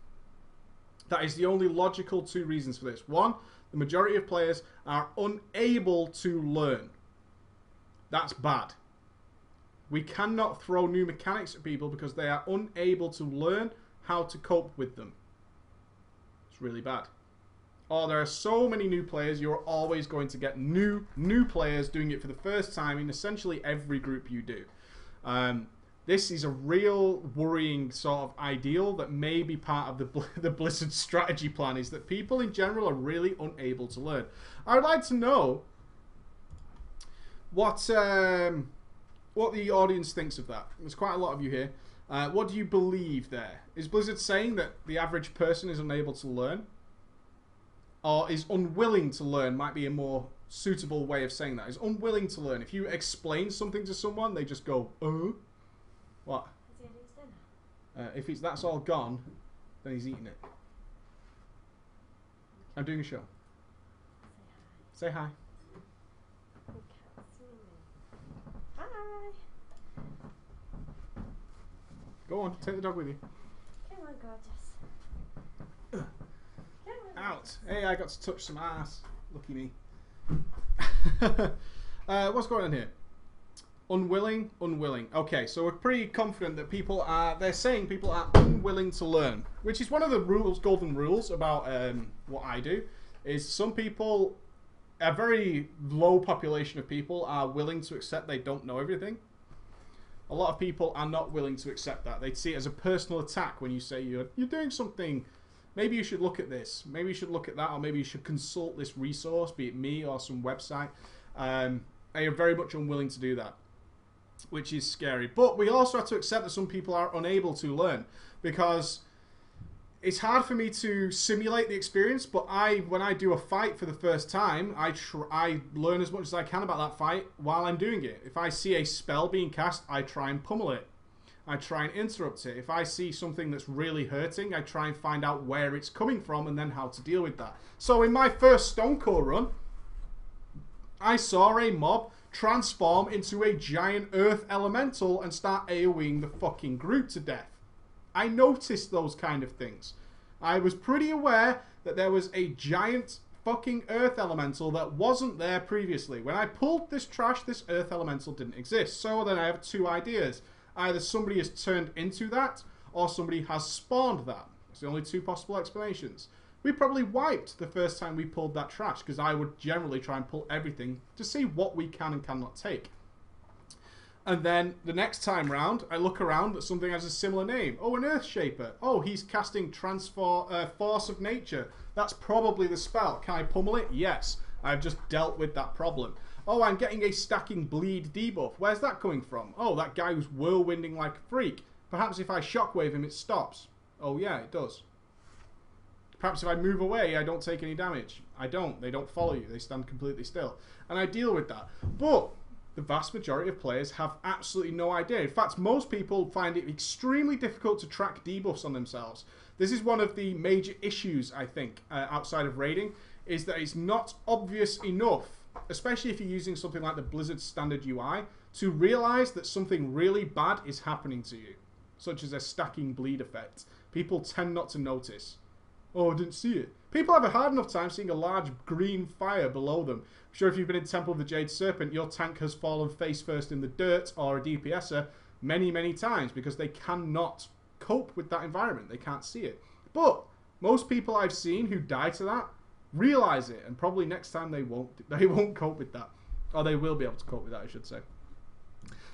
That is the only logical two reasons for this. One, the majority of players are unable to learn. That's bad. We cannot throw new mechanics at people because they are unable to learn how to cope with them. It's really bad. Or there are so many new players, you're always going to get new players doing it for the first time in essentially every group you do. This is a real worrying sort of ideal that may be part of the Blizzard strategy plan, is that people in general are really unable to learn. I would like to know what the audience thinks of that. There's quite a lot of you here. What do you believe there? Is Blizzard saying that the average person is unable to learn? Or is unwilling to learn might be a more suitable way of saying that. Is unwilling to learn. If you explain something to someone, they just go, What? If that's all gone, then he's eating it. I'm doing a show. Say hi. Hi. Go on, take the dog with you. Come on, gorgeous. Out. Hey, I got to touch some ass. Lucky me. What's going on here? Unwilling? Unwilling. Okay, so we're pretty confident that people are... They're saying people are unwilling to learn. Which is one of the rules, golden rules about what I do. Is some people... A very low population of people are willing to accept they don't know everything. A lot of people are not willing to accept that. They see it as a personal attack when you say you're doing something... Maybe you should look at this. Maybe you should look at that, or maybe you should consult this resource, be it me or some website. They are very much unwilling to do that, which is scary. But we also have to accept that some people are unable to learn, because it's hard for me to simulate the experience. But when I do a fight for the first time, I learn as much as I can about that fight while I'm doing it. If I see a spell being cast, I try and pummel it. I try and interrupt it. If I see something that's really hurting, I try and find out where it's coming from and then how to deal with that. So in my first Stonecore run, I saw a mob transform into a giant earth elemental and start AoEing the fucking group to death. I noticed those kind of things. I was pretty aware that there was a giant fucking earth elemental that wasn't there previously. When I pulled this trash, this earth elemental didn't exist. So then I have two ideas. Either somebody has turned into that, or somebody has spawned that. It's the only two possible explanations. We probably wiped the first time we pulled that trash, because I would generally try and pull everything to see what we can and cannot take. And then the next time round, I look around that something has a similar name. Oh, an Earth Shaper. Oh, he's casting Force of Nature. That's probably the spell. Can I pummel it? Yes. I've just dealt with that problem. Oh, I'm getting a stacking bleed debuff. Where's that coming from? Oh, that guy who's whirlwinding like a freak. Perhaps if I shockwave him, it stops. Oh, yeah, it does. Perhaps if I move away, I don't take any damage. I don't. They don't follow you. They stand completely still. And I deal with that. But the vast majority of players have absolutely no idea. In fact, most people find it extremely difficult to track debuffs on themselves. This is one of the major issues, I think, outside of raiding, is that it's not obvious enough, especially if you're using something like the Blizzard standard UI, to realize that something really bad is happening to you, such as a stacking bleed effect. People tend not to notice. Oh, I didn't see it. People have a hard enough time seeing a large green fire below them. I'm sure if you've been in Temple of the Jade Serpent, your tank has fallen face first in the dirt, or a DPSer, many, many times, because they cannot cope with that environment. They can't see it. But most people I've seen who die to that realize it, and probably next time they won't cope with that. Or they will be able to cope with that, I should say.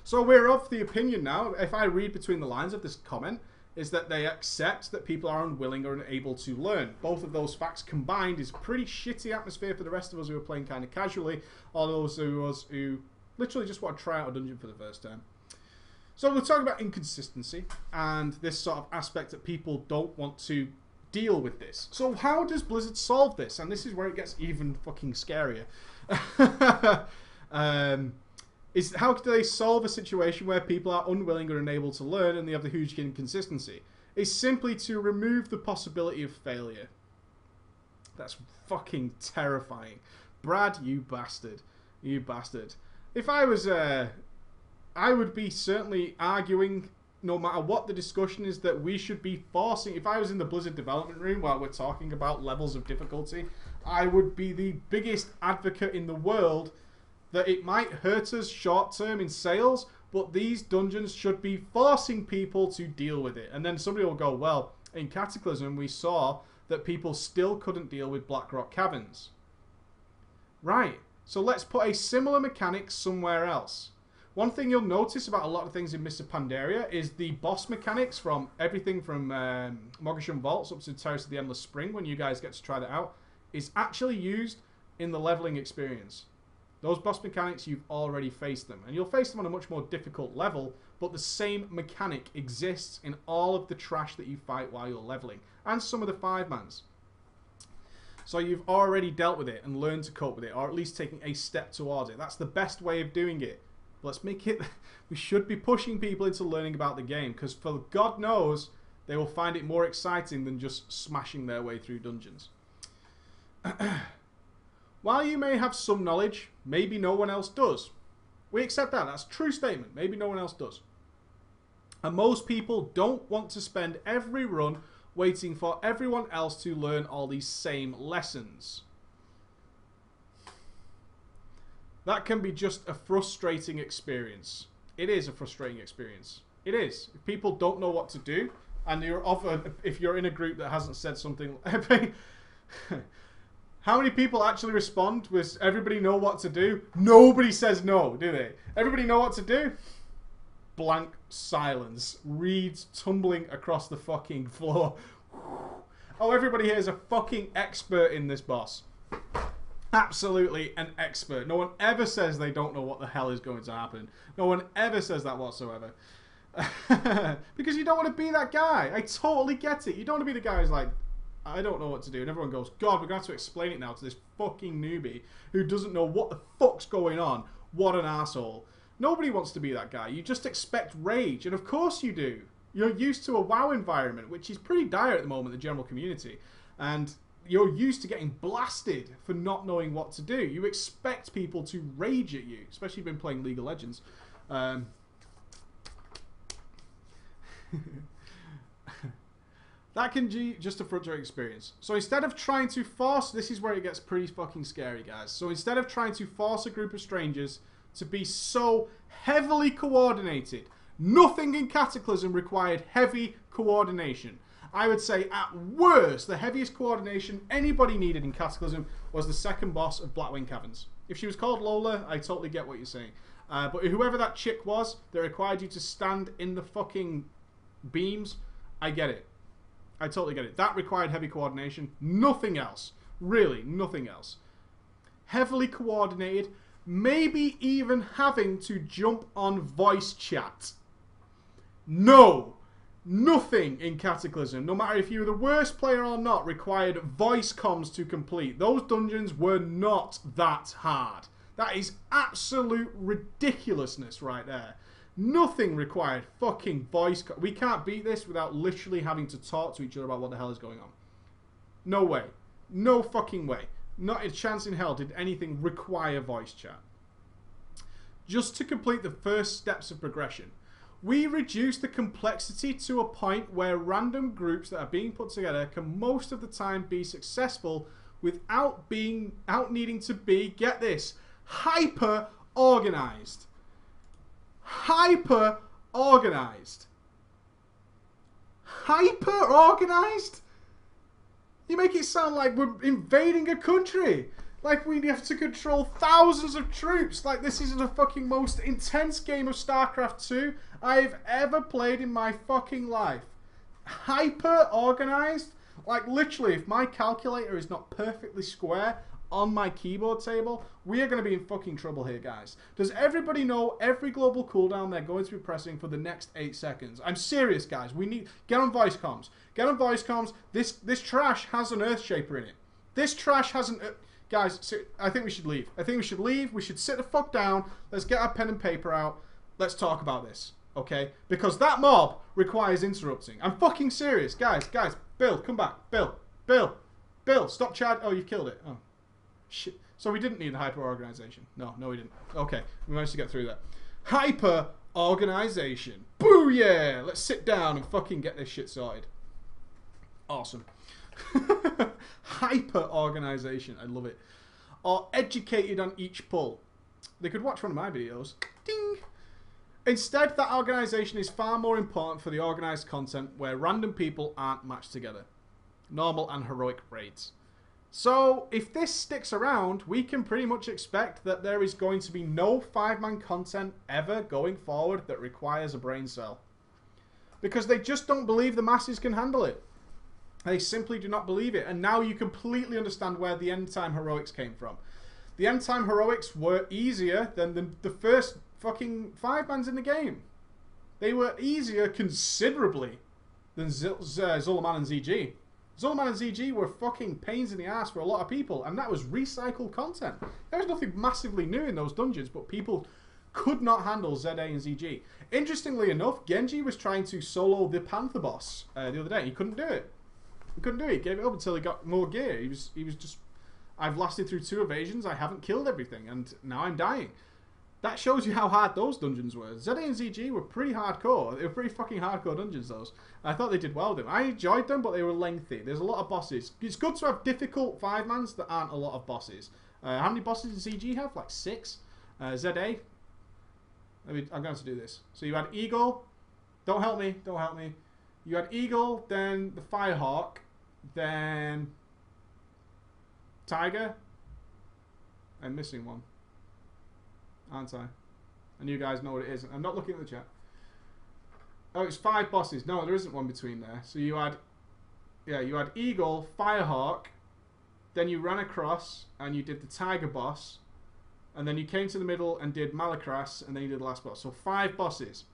So we're of the opinion now, if I read between the lines of this comment, is that they accept that people are unwilling or unable to learn. Both of those facts combined is a pretty shitty atmosphere for the rest of us who are playing kind of casually, or those of us who literally just want to try out a dungeon for the first time. So we're talking about inconsistency and this sort of aspect that people don't want to deal with this. So how does Blizzard solve this? And this is where it gets even fucking scarier. How do they solve a situation where people are unwilling or unable to learn and they have the huge inconsistency? It's simply to remove the possibility of failure. That's fucking terrifying. Brad, you bastard. You bastard. If I was, I would be certainly arguing, no matter what the discussion is, that we should be forcing... If I was in the Blizzard development room while we're talking about levels of difficulty, I would be the biggest advocate in the world that it might hurt us short-term in sales, but these dungeons should be forcing people to deal with it. And then somebody will go, well, in Cataclysm we saw that people still couldn't deal with Blackrock Caverns. Right, so let's put a similar mechanic somewhere else. One thing you'll notice about a lot of things in Mr. Pandaria is the boss mechanics from everything from Mogasham Vaults up to Terrace of the Endless Spring, when you guys get to try that out, is actually used in the leveling experience. Those boss mechanics, you've already faced them. And you'll face them on a much more difficult level, but the same mechanic exists in all of the trash that you fight while you're leveling. And some of the 5-mans. So you've already dealt with it and learned to cope with it, or at least taking a step towards it. That's the best way of doing it. Let's make it... We should be pushing people into learning about the game, because for God knows, they will find it more exciting than just smashing their way through dungeons. While you may have some knowledge, maybe no one else does. We accept that. That's a true statement. Maybe no one else does. And most people don't want to spend every run waiting for everyone else to learn all these same lessons. That can be just a frustrating experience. It is a frustrating experience. It is. If people don't know what to do, and if you're in a group that hasn't said something... How many people actually respond with everybody know what to do? Nobody says no, do they? Everybody know what to do? Blank silence. Reeds tumbling across the fucking floor. Oh, everybody here is a fucking expert in this boss. Absolutely an expert. No one ever says they don't know what the hell is going to happen. No one ever says that whatsoever. Because you don't want to be that guy. I totally get it. You don't want to be the guy who's like, I don't know what to do. And everyone goes, God, we're going to have to explain it now to this fucking newbie who doesn't know what the fuck's going on. What an asshole. Nobody wants to be that guy. You just expect rage. And of course you do. You're used to a WoW environment, which is pretty dire at the moment, the general community. And you're used to getting blasted for not knowing what to do. You expect people to rage at you, especially if you've been playing League of Legends. That can be just a frustrating experience. So instead of trying to force... This is where it gets pretty fucking scary, guys. So instead of trying to force a group of strangers to be so heavily coordinated, nothing in Cataclysm required heavy coordination. I would say, at worst, the heaviest coordination anybody needed in Cataclysm was the second boss of Blackwing Caverns. If she was called Lola, I totally get what you're saying. But whoever that chick was that required you to stand in the fucking beams, I get it. I totally get it. That required heavy coordination. Nothing else. Really, nothing else. Heavily coordinated. Maybe even having to jump on voice chat. No. Nothing in Cataclysm, no matter if you were the worst player or not, required voice comms to complete. Those dungeons were not that hard. That is absolute ridiculousness right there. Nothing required. Fucking voice. We can't beat this without literally having to talk to each other about what the hell is going on. No way. No fucking way. Not a chance in hell did anything require voice chat. Just to complete the first steps of progression, we reduce the complexity to a point where random groups that are being put together can most of the time be successful without needing to be, get this, hyper organized. Hyper organized. Hyper organized? You make it sound like we're invading a country. Like we have to control thousands of troops. Like this is the fucking most intense game of StarCraft 2 I've ever played in my fucking life. Hyper organized? Like literally, if my calculator is not perfectly square on my keyboard table, we are going to be in fucking trouble here, guys. Does everybody know every global cooldown they're going to be pressing for the next 8 seconds? I'm serious, guys. We need... Get on voice comms. Get on voice comms. This trash has an Earthshaper in it. This trash has an... Guys, I think we should leave. I think we should leave. We should sit the fuck down. Let's get our pen and paper out. Let's talk about this, okay? Because that mob requires interrupting. I'm fucking serious. Guys. Bill, come back. Bill, stop chat. Oh, you killed it. Oh. Shit. So we didn't need the hyper-organization. No, we didn't. Okay, we managed to get through that. Hyper-organization. Booyah! Let's sit down and fucking get this shit sorted. Awesome. Hyper-organization. I love it. Or educated on each pull. They could watch one of my videos. Ding! Instead, that organization is far more important for the organized content where random people aren't matched together. Normal and heroic raids. So, if this sticks around, we can pretty much expect that there is going to be no 5-man content ever going forward that requires a brain cell. Because they just don't believe the masses can handle it. They simply do not believe it. And now you completely understand where the end time heroics came from. The end time heroics were easier than the first fucking 5-mans in the game. They were easier considerably than Zul'Aman and ZG. Zul'Aman and ZG were fucking pains in the ass for a lot of people, and that was recycled content. There was nothing massively new in those dungeons, but people could not handle ZA and ZG. Interestingly enough, Genji was trying to solo the Panther boss the other day. He couldn't do it. He couldn't do it. He gave it up until he got more gear. He was just... I've lasted through 2 evasions. I haven't killed everything, and now I'm dying. That shows you how hard those dungeons were. ZA and ZG were pretty hardcore. They were pretty fucking hardcore dungeons, those. I thought they did well with them. I enjoyed them, but they were lengthy. There's a lot of bosses. It's good to have difficult 5-mans that aren't a lot of bosses. How many bosses did ZG have? Like 6. ZA. I'm going to have to do this. So you had Eagle. Don't help me. Don't help me. You had Eagle, then the Firehawk, then Tiger. I'm missing one. Aren't I? And you guys know what it is. I'm not looking at the chat. Oh, it's 5 bosses. No, there isn't one between there. So you had... Yeah, you had Eagle, Firehawk. Then you ran across and you did the Tiger boss. And then you came to the middle and did Malakras. And then you did the last boss. So 5 bosses.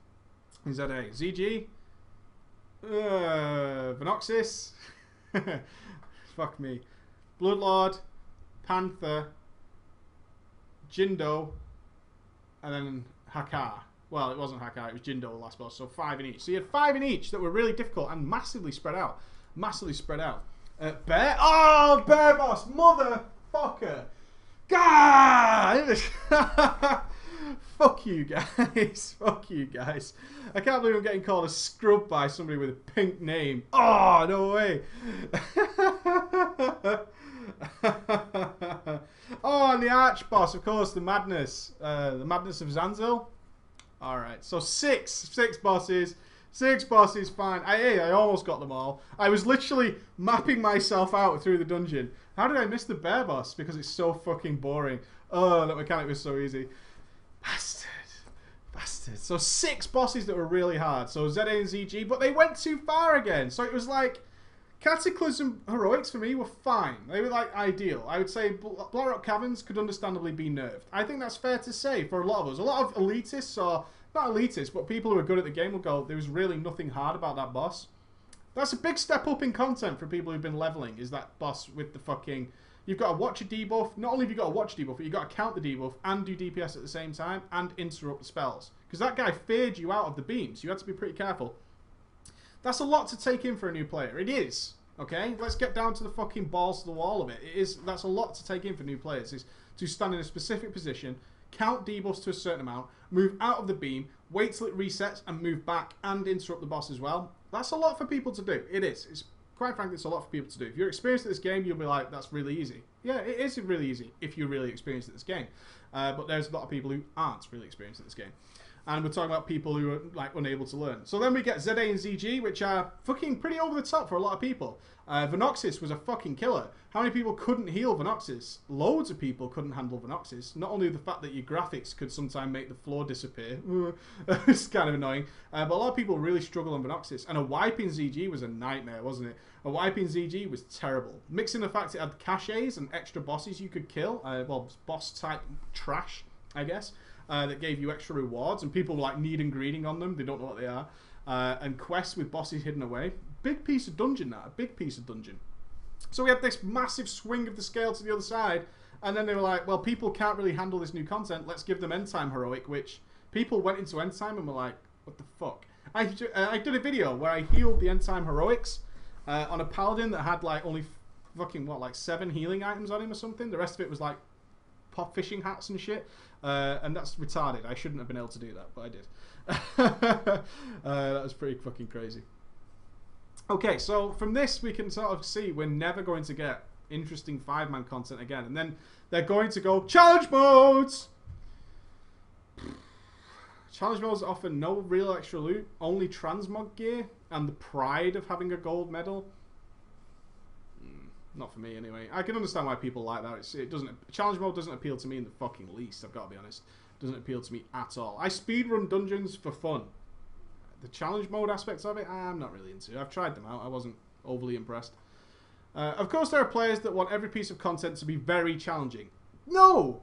Is that a ZG? Venoxis. Fuck me. Bloodlord. Panther. Jindo. And then Hakar. Well, it wasn't Hakar, it was Jindo, the last boss. So 5 in each. So you had 5 in each that were really difficult and massively spread out. Massively spread out. Bear. Oh, Bear Boss. Motherfucker. God! Fuck you guys. Fuck you guys. I can't believe I'm getting called a scrub by somebody with a pink name. Oh, no way. Oh, and the arch boss, of course, the madness of Zanzil. All right, so six bosses, 6 bosses, fine. I almost got them all. I was literally mapping myself out through the dungeon. How did I miss the bear boss? Because it's so fucking boring. Oh, that mechanic was so easy. Bastard. So 6 bosses that were really hard. So ZA and ZG, but they went too far again. So it was like... Cataclysm Heroics for me were fine. They were like ideal. I would say Blackrock Caverns could understandably be nerfed. I think that's fair to say for a lot of us. A lot of elitists, or not elitists, but people who are good at the game will go, there was really nothing hard about that boss. That's a big step up in content for people who've been leveling, is that boss with the fucking... You've got to watch a debuff. Not only have you got to watch a debuff, but you've got to count the debuff and do DPS at the same time and interrupt the spells. Because that guy feared you out of the beams. You had to be pretty careful. That's a lot to take in for a new player. It is. Okay? Let's get down to the fucking balls to the wall of it. That's a lot to take in for new players. Is to stand in a specific position, count debuffs to a certain amount, move out of the beam, wait till it resets and move back and interrupt the boss as well. That's a lot for people to do. It is. It's quite frankly, it's a lot for people to do. If you're experienced at this game, you'll be like, that's really easy. Yeah, it is really easy if you're really experienced at this game. But there's a lot of people who aren't really experienced at this game. And we're talking about people who are like unable to learn. So then we get ZA and ZG, which are fucking pretty over the top for a lot of people. Venoxis was a fucking killer. How many people couldn't heal Venoxis? Loads of people couldn't handle Venoxis. Not only the fact that your graphics could sometimes make the floor disappear. It's kind of annoying. But a lot of people really struggle on Venoxis. And a wiping ZG was a nightmare, wasn't it? A wiping ZG was terrible. Mixing the fact it had caches and extra bosses you could kill. Well, boss type trash, I guess. That gave you extra rewards, and people like need and greeting on them. They don't know what they are. And quests with bosses hidden away. Big piece of dungeon, that. A big piece of dungeon. So we had this massive swing of the scale to the other side, and then they were like, well, people can't really handle this new content. Let's give them End Time Heroic, which people went into End Time and were like, what the fuck? I did a video where I healed the End Time Heroics on a paladin that had like only fucking, what, like 7 healing items on him or something. The rest of it was like pop fishing hats and shit. And that's retarded. I shouldn't have been able to do that, but I did. That was pretty fucking crazy. Okay, so from this we can sort of see we're never going to get interesting 5-man content again. And then they're going to go challenge modes! Challenge modes offer no real extra loot, only transmog gear, and the pride of having a gold medal. Not for me, anyway. I can understand why people like that. Challenge mode doesn't appeal to me in the fucking least, I've got to be honest. It doesn't appeal to me at all. I speedrun dungeons for fun. The challenge mode aspects of it, I'm not really into. I've tried them out. I wasn't overly impressed. Of course, there are players that want every piece of content to be very challenging. No!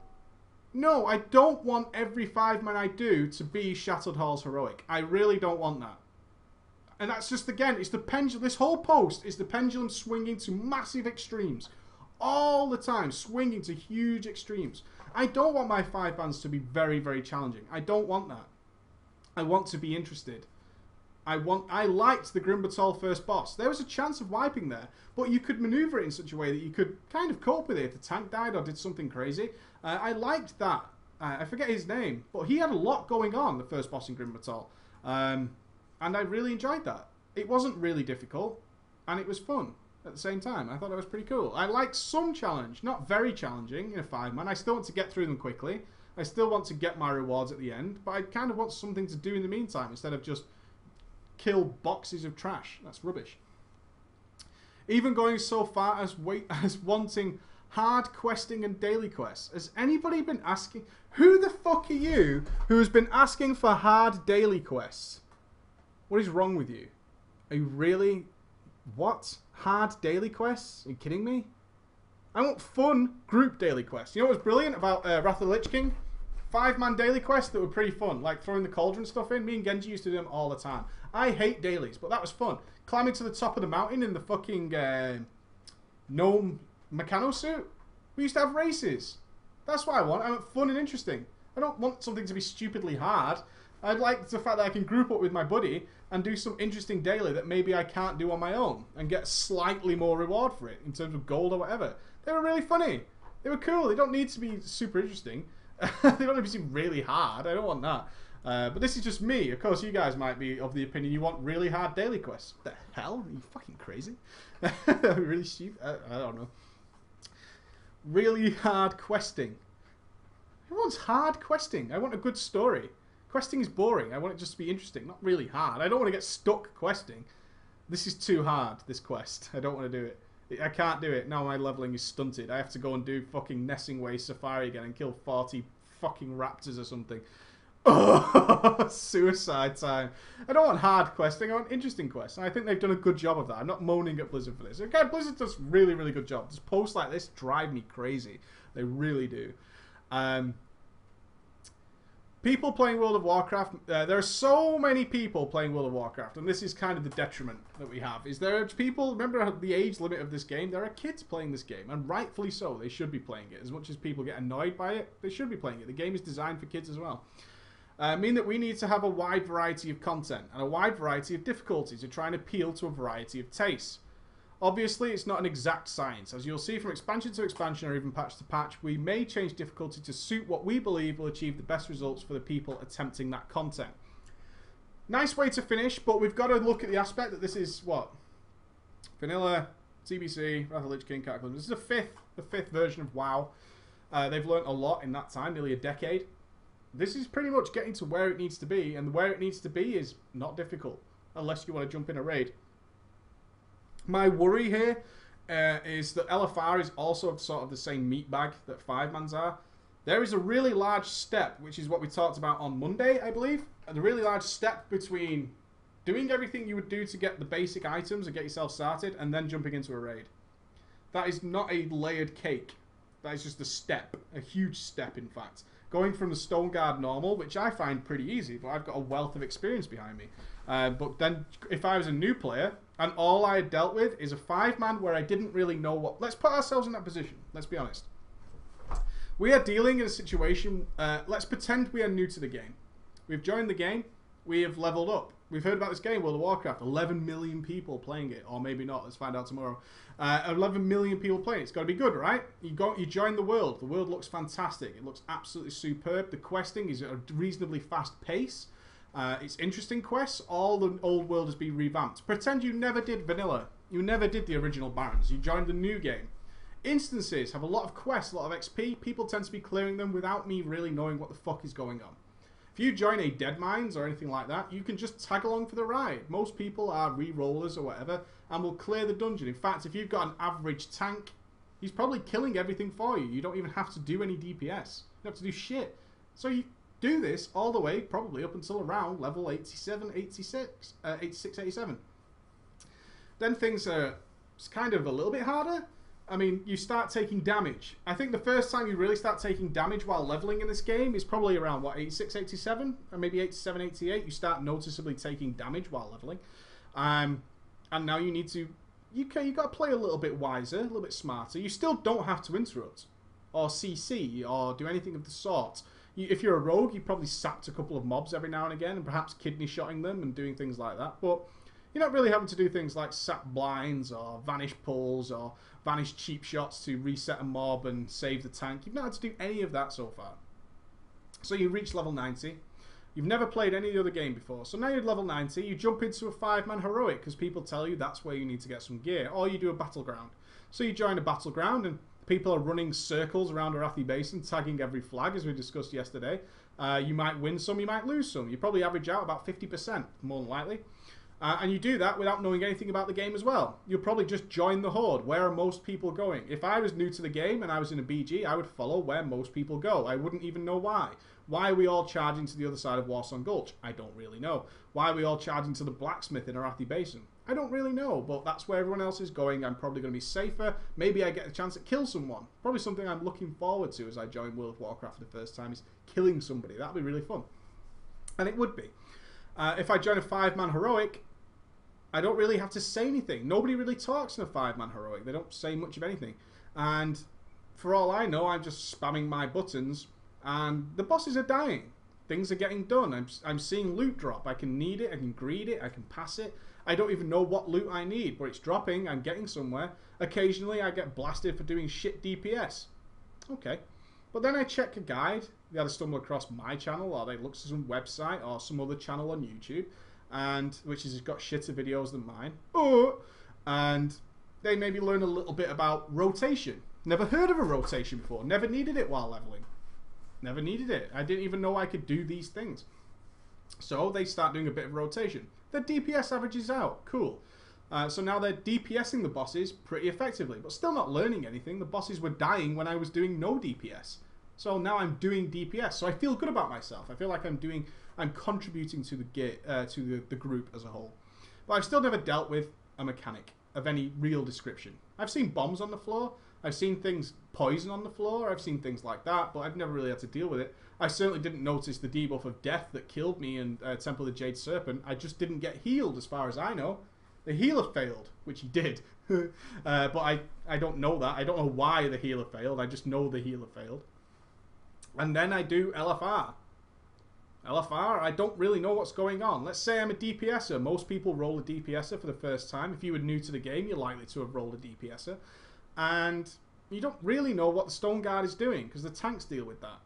No, I don't want every 5-man I do to be Shattered Halls Heroic. I really don't want that. And that's just, again, it's the pendulum. This whole post is the pendulum swinging to massive extremes. All the time, swinging to huge extremes. I don't want my 5-mans to be very, very challenging. I don't want that. I want to be interested. I liked the Grimbatol first boss. There was a chance of wiping there, but you could maneuver it in such a way that you could kind of cope with it if the tank died or did something crazy. I liked that. I forget his name, but he had a lot going on, the first boss in Grimbatol. And I really enjoyed that. It wasn't really difficult, and it was fun at the same time. I thought it was pretty cool. I like some challenge, not very challenging in a 5-man. I still want to get through them quickly. I still want to get my rewards at the end, but I kind of want something to do in the meantime instead of just kill boxes of trash. That's rubbish. Even going so far as wanting hard questing and daily quests. Has anybody been asking? Who the fuck are you who has been asking for hard daily quests? What is wrong with you? Are you really... What? Hard daily quests? Are you kidding me? I want fun group daily quests. You know what's brilliant about Wrath of the Lich King? 5-man daily quests that were pretty fun. Like throwing the cauldron stuff in. Me and Genji used to do them all the time. I hate dailies, but that was fun. Climbing to the top of the mountain in the fucking gnome mechano suit. We used to have races. That's what I want. I want fun and interesting. I don't want something to be stupidly hard. I like the fact that I can group up with my buddy and do some interesting daily that maybe I can't do on my own and get slightly more reward for it in terms of gold or whatever. They were really funny. They were cool. They don't need to be super interesting. They don't need to be really hard. I don't want that. But this is just me. Of course, you guys might be of the opinion you want really hard daily quests. What the hell? Are you fucking crazy? Really stupid? I don't know. Really hard questing. Who wants hard questing? I want a good story. Questing is boring. I want it just to be interesting, not really hard. I don't want to get stuck questing. This is too hard, this quest. I don't want to do it. I can't do it. Now my leveling is stunted. I have to go and do fucking Nessing Way Safari again and kill 40 fucking raptors or something. Oh, suicide time. I don't want hard questing. I want interesting quests. And I think they've done a good job of that. I'm not moaning at Blizzard for this. Okay, Blizzard does really, really good job. Just posts like this drive me crazy. They really do. people playing World of Warcraft, there are so many people playing World of Warcraft, and this is kind of the detriment that we have. Is there are people, remember the age limit of this game? There are kids playing this game, and rightfully so. They should be playing it. As much as people get annoyed by it, they should be playing it. The game is designed for kids as well. Mean that we need to have a wide variety of content and a wide variety of difficulties to try and appeal to a variety of tastes. Obviously, it's not an exact science. As you'll see from expansion to expansion or even patch to patch, we may change difficulty to suit what we believe will achieve the best results for the people attempting that content. Nice way to finish, but we've got to look at the aspect that this is, what? Vanilla, TBC, Wrath of the Lich King, Cataclysm. This is the fifth version of WoW. They've learnt a lot in that time, nearly a decade. This is pretty much getting to where it needs to be, and where it needs to be is not difficult, unless you want to jump in a raid. My worry here is that LFR is also sort of the same meat bag that 5-mans are. There is a really large step, which is what we talked about on Monday, I believe. A really large step between doing everything you would do to get the basic items and get yourself started, and then jumping into a raid. That is not a layered cake. That is just a step, a huge step, in fact. Going from the Stone Guard normal, which I find pretty easy, but I've got a wealth of experience behind me. But then, if I was a new player, and all I had dealt with is a 5-man where I didn't really know what... Let's put ourselves in that position. Let's be honest. We are dealing in a situation... let's pretend we are new to the game. We've joined the game. We have leveled up. We've heard about this game, World of Warcraft. 11 million people playing it. Or maybe not. Let's find out tomorrow. 11 million people playing it. It's got to be good, right? You join the world. The world looks fantastic. It looks absolutely superb. The questing is at a reasonably fast pace. It's interesting quests. All the old world has been revamped. Pretend you never did vanilla. You never did the original Barons. You joined the new game. Instances have a lot of quests, a lot of XP. People tend to be clearing them without me really knowing what the fuck is going on. If you join a Dead Mines or anything like that, you can just tag along for the ride. Most people are re-rollers or whatever and will clear the dungeon. In fact, if you've got an average tank, he's probably killing everything for you. You don't even have to do any DPS. You don't have to do shit. So you do this all the way, probably up until around level 87, 86, 87. Then things are kind of a little bit harder. I mean, you start taking damage. I think the first time you really start taking damage while leveling in this game is probably around, what, 86, 87? Or maybe 87, 88. You start noticeably taking damage while leveling. And now you need to... you got to play a little bit wiser, a little bit smarter. You still don't have to interrupt or CC or do anything of the sort. If you're a rogue, you probably sapped a couple of mobs every now and again and perhaps kidney shotting them and doing things like that. But you're not really having to do things like sap blinds or vanish pulls or vanish cheap shots to reset a mob and save the tank. You've not had to do any of that so far. So you reach level 90. You've never played any other game before. So now you're at level 90. You jump into a 5-man heroic because people tell you that's where you need to get some gear. Or you do a battleground. So you join a battleground and people are running circles around Arathi Basin, tagging every flag, as we discussed yesterday. You might win some, you might lose some. You probably average out about 50%, more than likely. And you do that without knowing anything about the game as well. You'll probably just join the horde. Where are most people going? If I was new to the game and I was in a BG, I would follow where most people go. I wouldn't even know why. Why are we all charging to the other side of Warsong Gulch? I don't really know. Why are we all charging to the blacksmith in Arathi Basin? I don't really know, but that's where everyone else is going. I'm probably going to be safer. Maybe I get a chance to kill someone. Probably something I'm looking forward to as I join World of Warcraft for the first time is killing somebody. That'd be really fun. And it would be. If I join a 5-man heroic, I don't really have to say anything. Nobody really talks in a 5-man heroic. They don't say much of anything. And for all I know, I'm just spamming my buttons and the bosses are dying. Things are getting done. I'm seeing loot drop. I can need it. I can greed it. I can pass it. I don't even know what loot I need, but it's dropping. I'm getting somewhere. Occasionally, I get blasted for doing shit DPS. Okay. But then I check a guide. They either stumble across my channel or they look to some website or some other channel on YouTube, and which has got shitter videos than mine. And they maybe learn a little bit about rotation. Never heard of a rotation before. Never needed it while leveling. Never needed it. I didn't even know I could do these things. So they start doing a bit of rotation. Their DPS averages out. Cool. So now they're DPSing the bosses pretty effectively, but still not learning anything. The bosses were dying when I was doing no DPS. So now I'm doing DPS. So I feel good about myself. I feel like I'm contributing to the group as a whole. But I've still never dealt with a mechanic of any real description. I've seen bombs on the floor. I've seen things poison on the floor. I've seen things like that, but I've never really had to deal with it. I certainly didn't notice the debuff of death that killed me in Temple of the Jade Serpent. I just didn't get healed, as far as I know. The healer failed, which he did. But I don't know that. I don't know why the healer failed. I just know the healer failed. And then I do LFR. LFR, I don't really know what's going on. Let's say I'm a DPSer. Most people roll a DPSer for the first time. If you were new to the game, you're likely to have rolled a DPSer. And you don't really know what the Stone Guard is doing, because the tanks deal with that.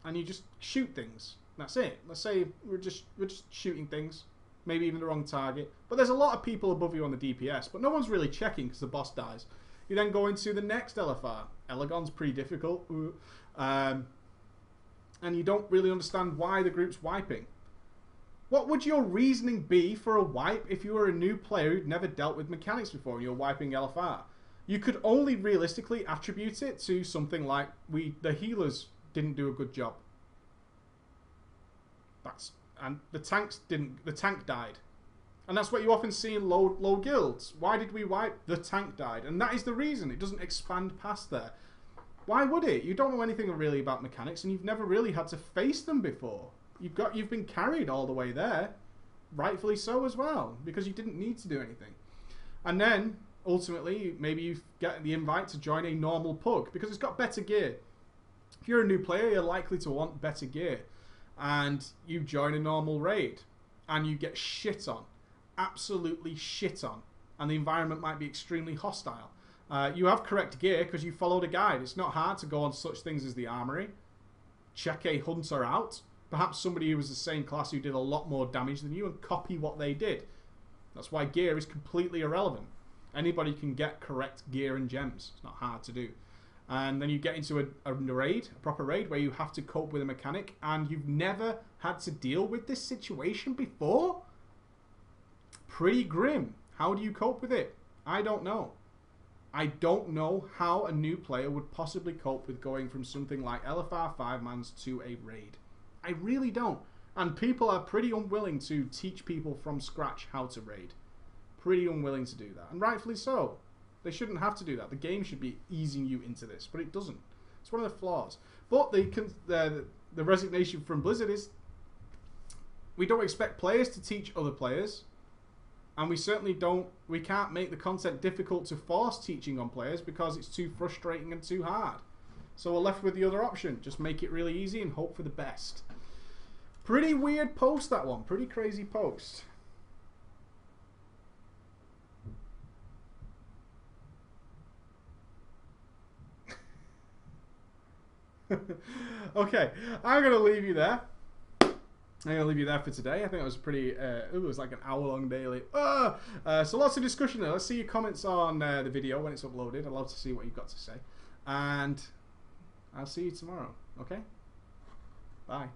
And you just shoot things. That's it. Let's say we're just shooting things. Maybe even the wrong target. But there's a lot of people above you on the DPS, but no one's really checking because the boss dies. You then go into the next LFR. Elegon's pretty difficult. And you don't really understand why the group's wiping. What would your reasoning be for a wipe if you were a new player who'd never dealt with mechanics before and you're wiping LFR? You could only realistically attribute it to something like the healers didn't do a good job. And the tank died. And that's what you often see in low guilds. Why did we wipe? The tank died. And that is the reason. It doesn't expand past there. Why would it? You don't know anything really about mechanics, and you've never really had to face them before. You've been carried all the way there. Rightfully so as well, because you didn't need to do anything. And then, ultimately, maybe you get the invite to join a normal pug, because it's got better gear. If you're a new player, you're likely to want better gear. And you join a normal raid, and you get shit on. Absolutely shit on. And the environment might be extremely hostile. You have correct gear because you followed a guide. It's not hard to go on such things as the armory. Check a hunter out. Perhaps somebody who was the same class who did a lot more damage than you, and copy what they did. That's why gear is completely irrelevant. Anybody can get correct gear and gems. It's not hard to do. And then you get into a raid, a proper raid, where you have to cope with a mechanic, and you've never had to deal with this situation before? Pretty grim. How do you cope with it? I don't know. I don't know how a new player would possibly cope with going from something like LFR 5-mans to a raid. I really don't. And people are pretty unwilling to teach people from scratch how to raid. Pretty unwilling to do that. And rightfully so. They shouldn't have to do that. The game should be easing you into this, but it doesn't. It's one of the flaws. But the resignation from Blizzard is we don't expect players to teach other players. And we certainly we can't make the content difficult to force teaching on players because it's too frustrating and too hard. So we're left with the other option. Just make it really easy and hope for the best. Pretty weird post, that one. Pretty crazy post. Okay, I'm going to leave you there. I'm going to leave you there for today. I think it was pretty, it was like an hour-long daily. So lots of discussion there. Let's see your comments on the video when it's uploaded. I'd love to see what you've got to say. And I'll see you tomorrow, okay? Bye.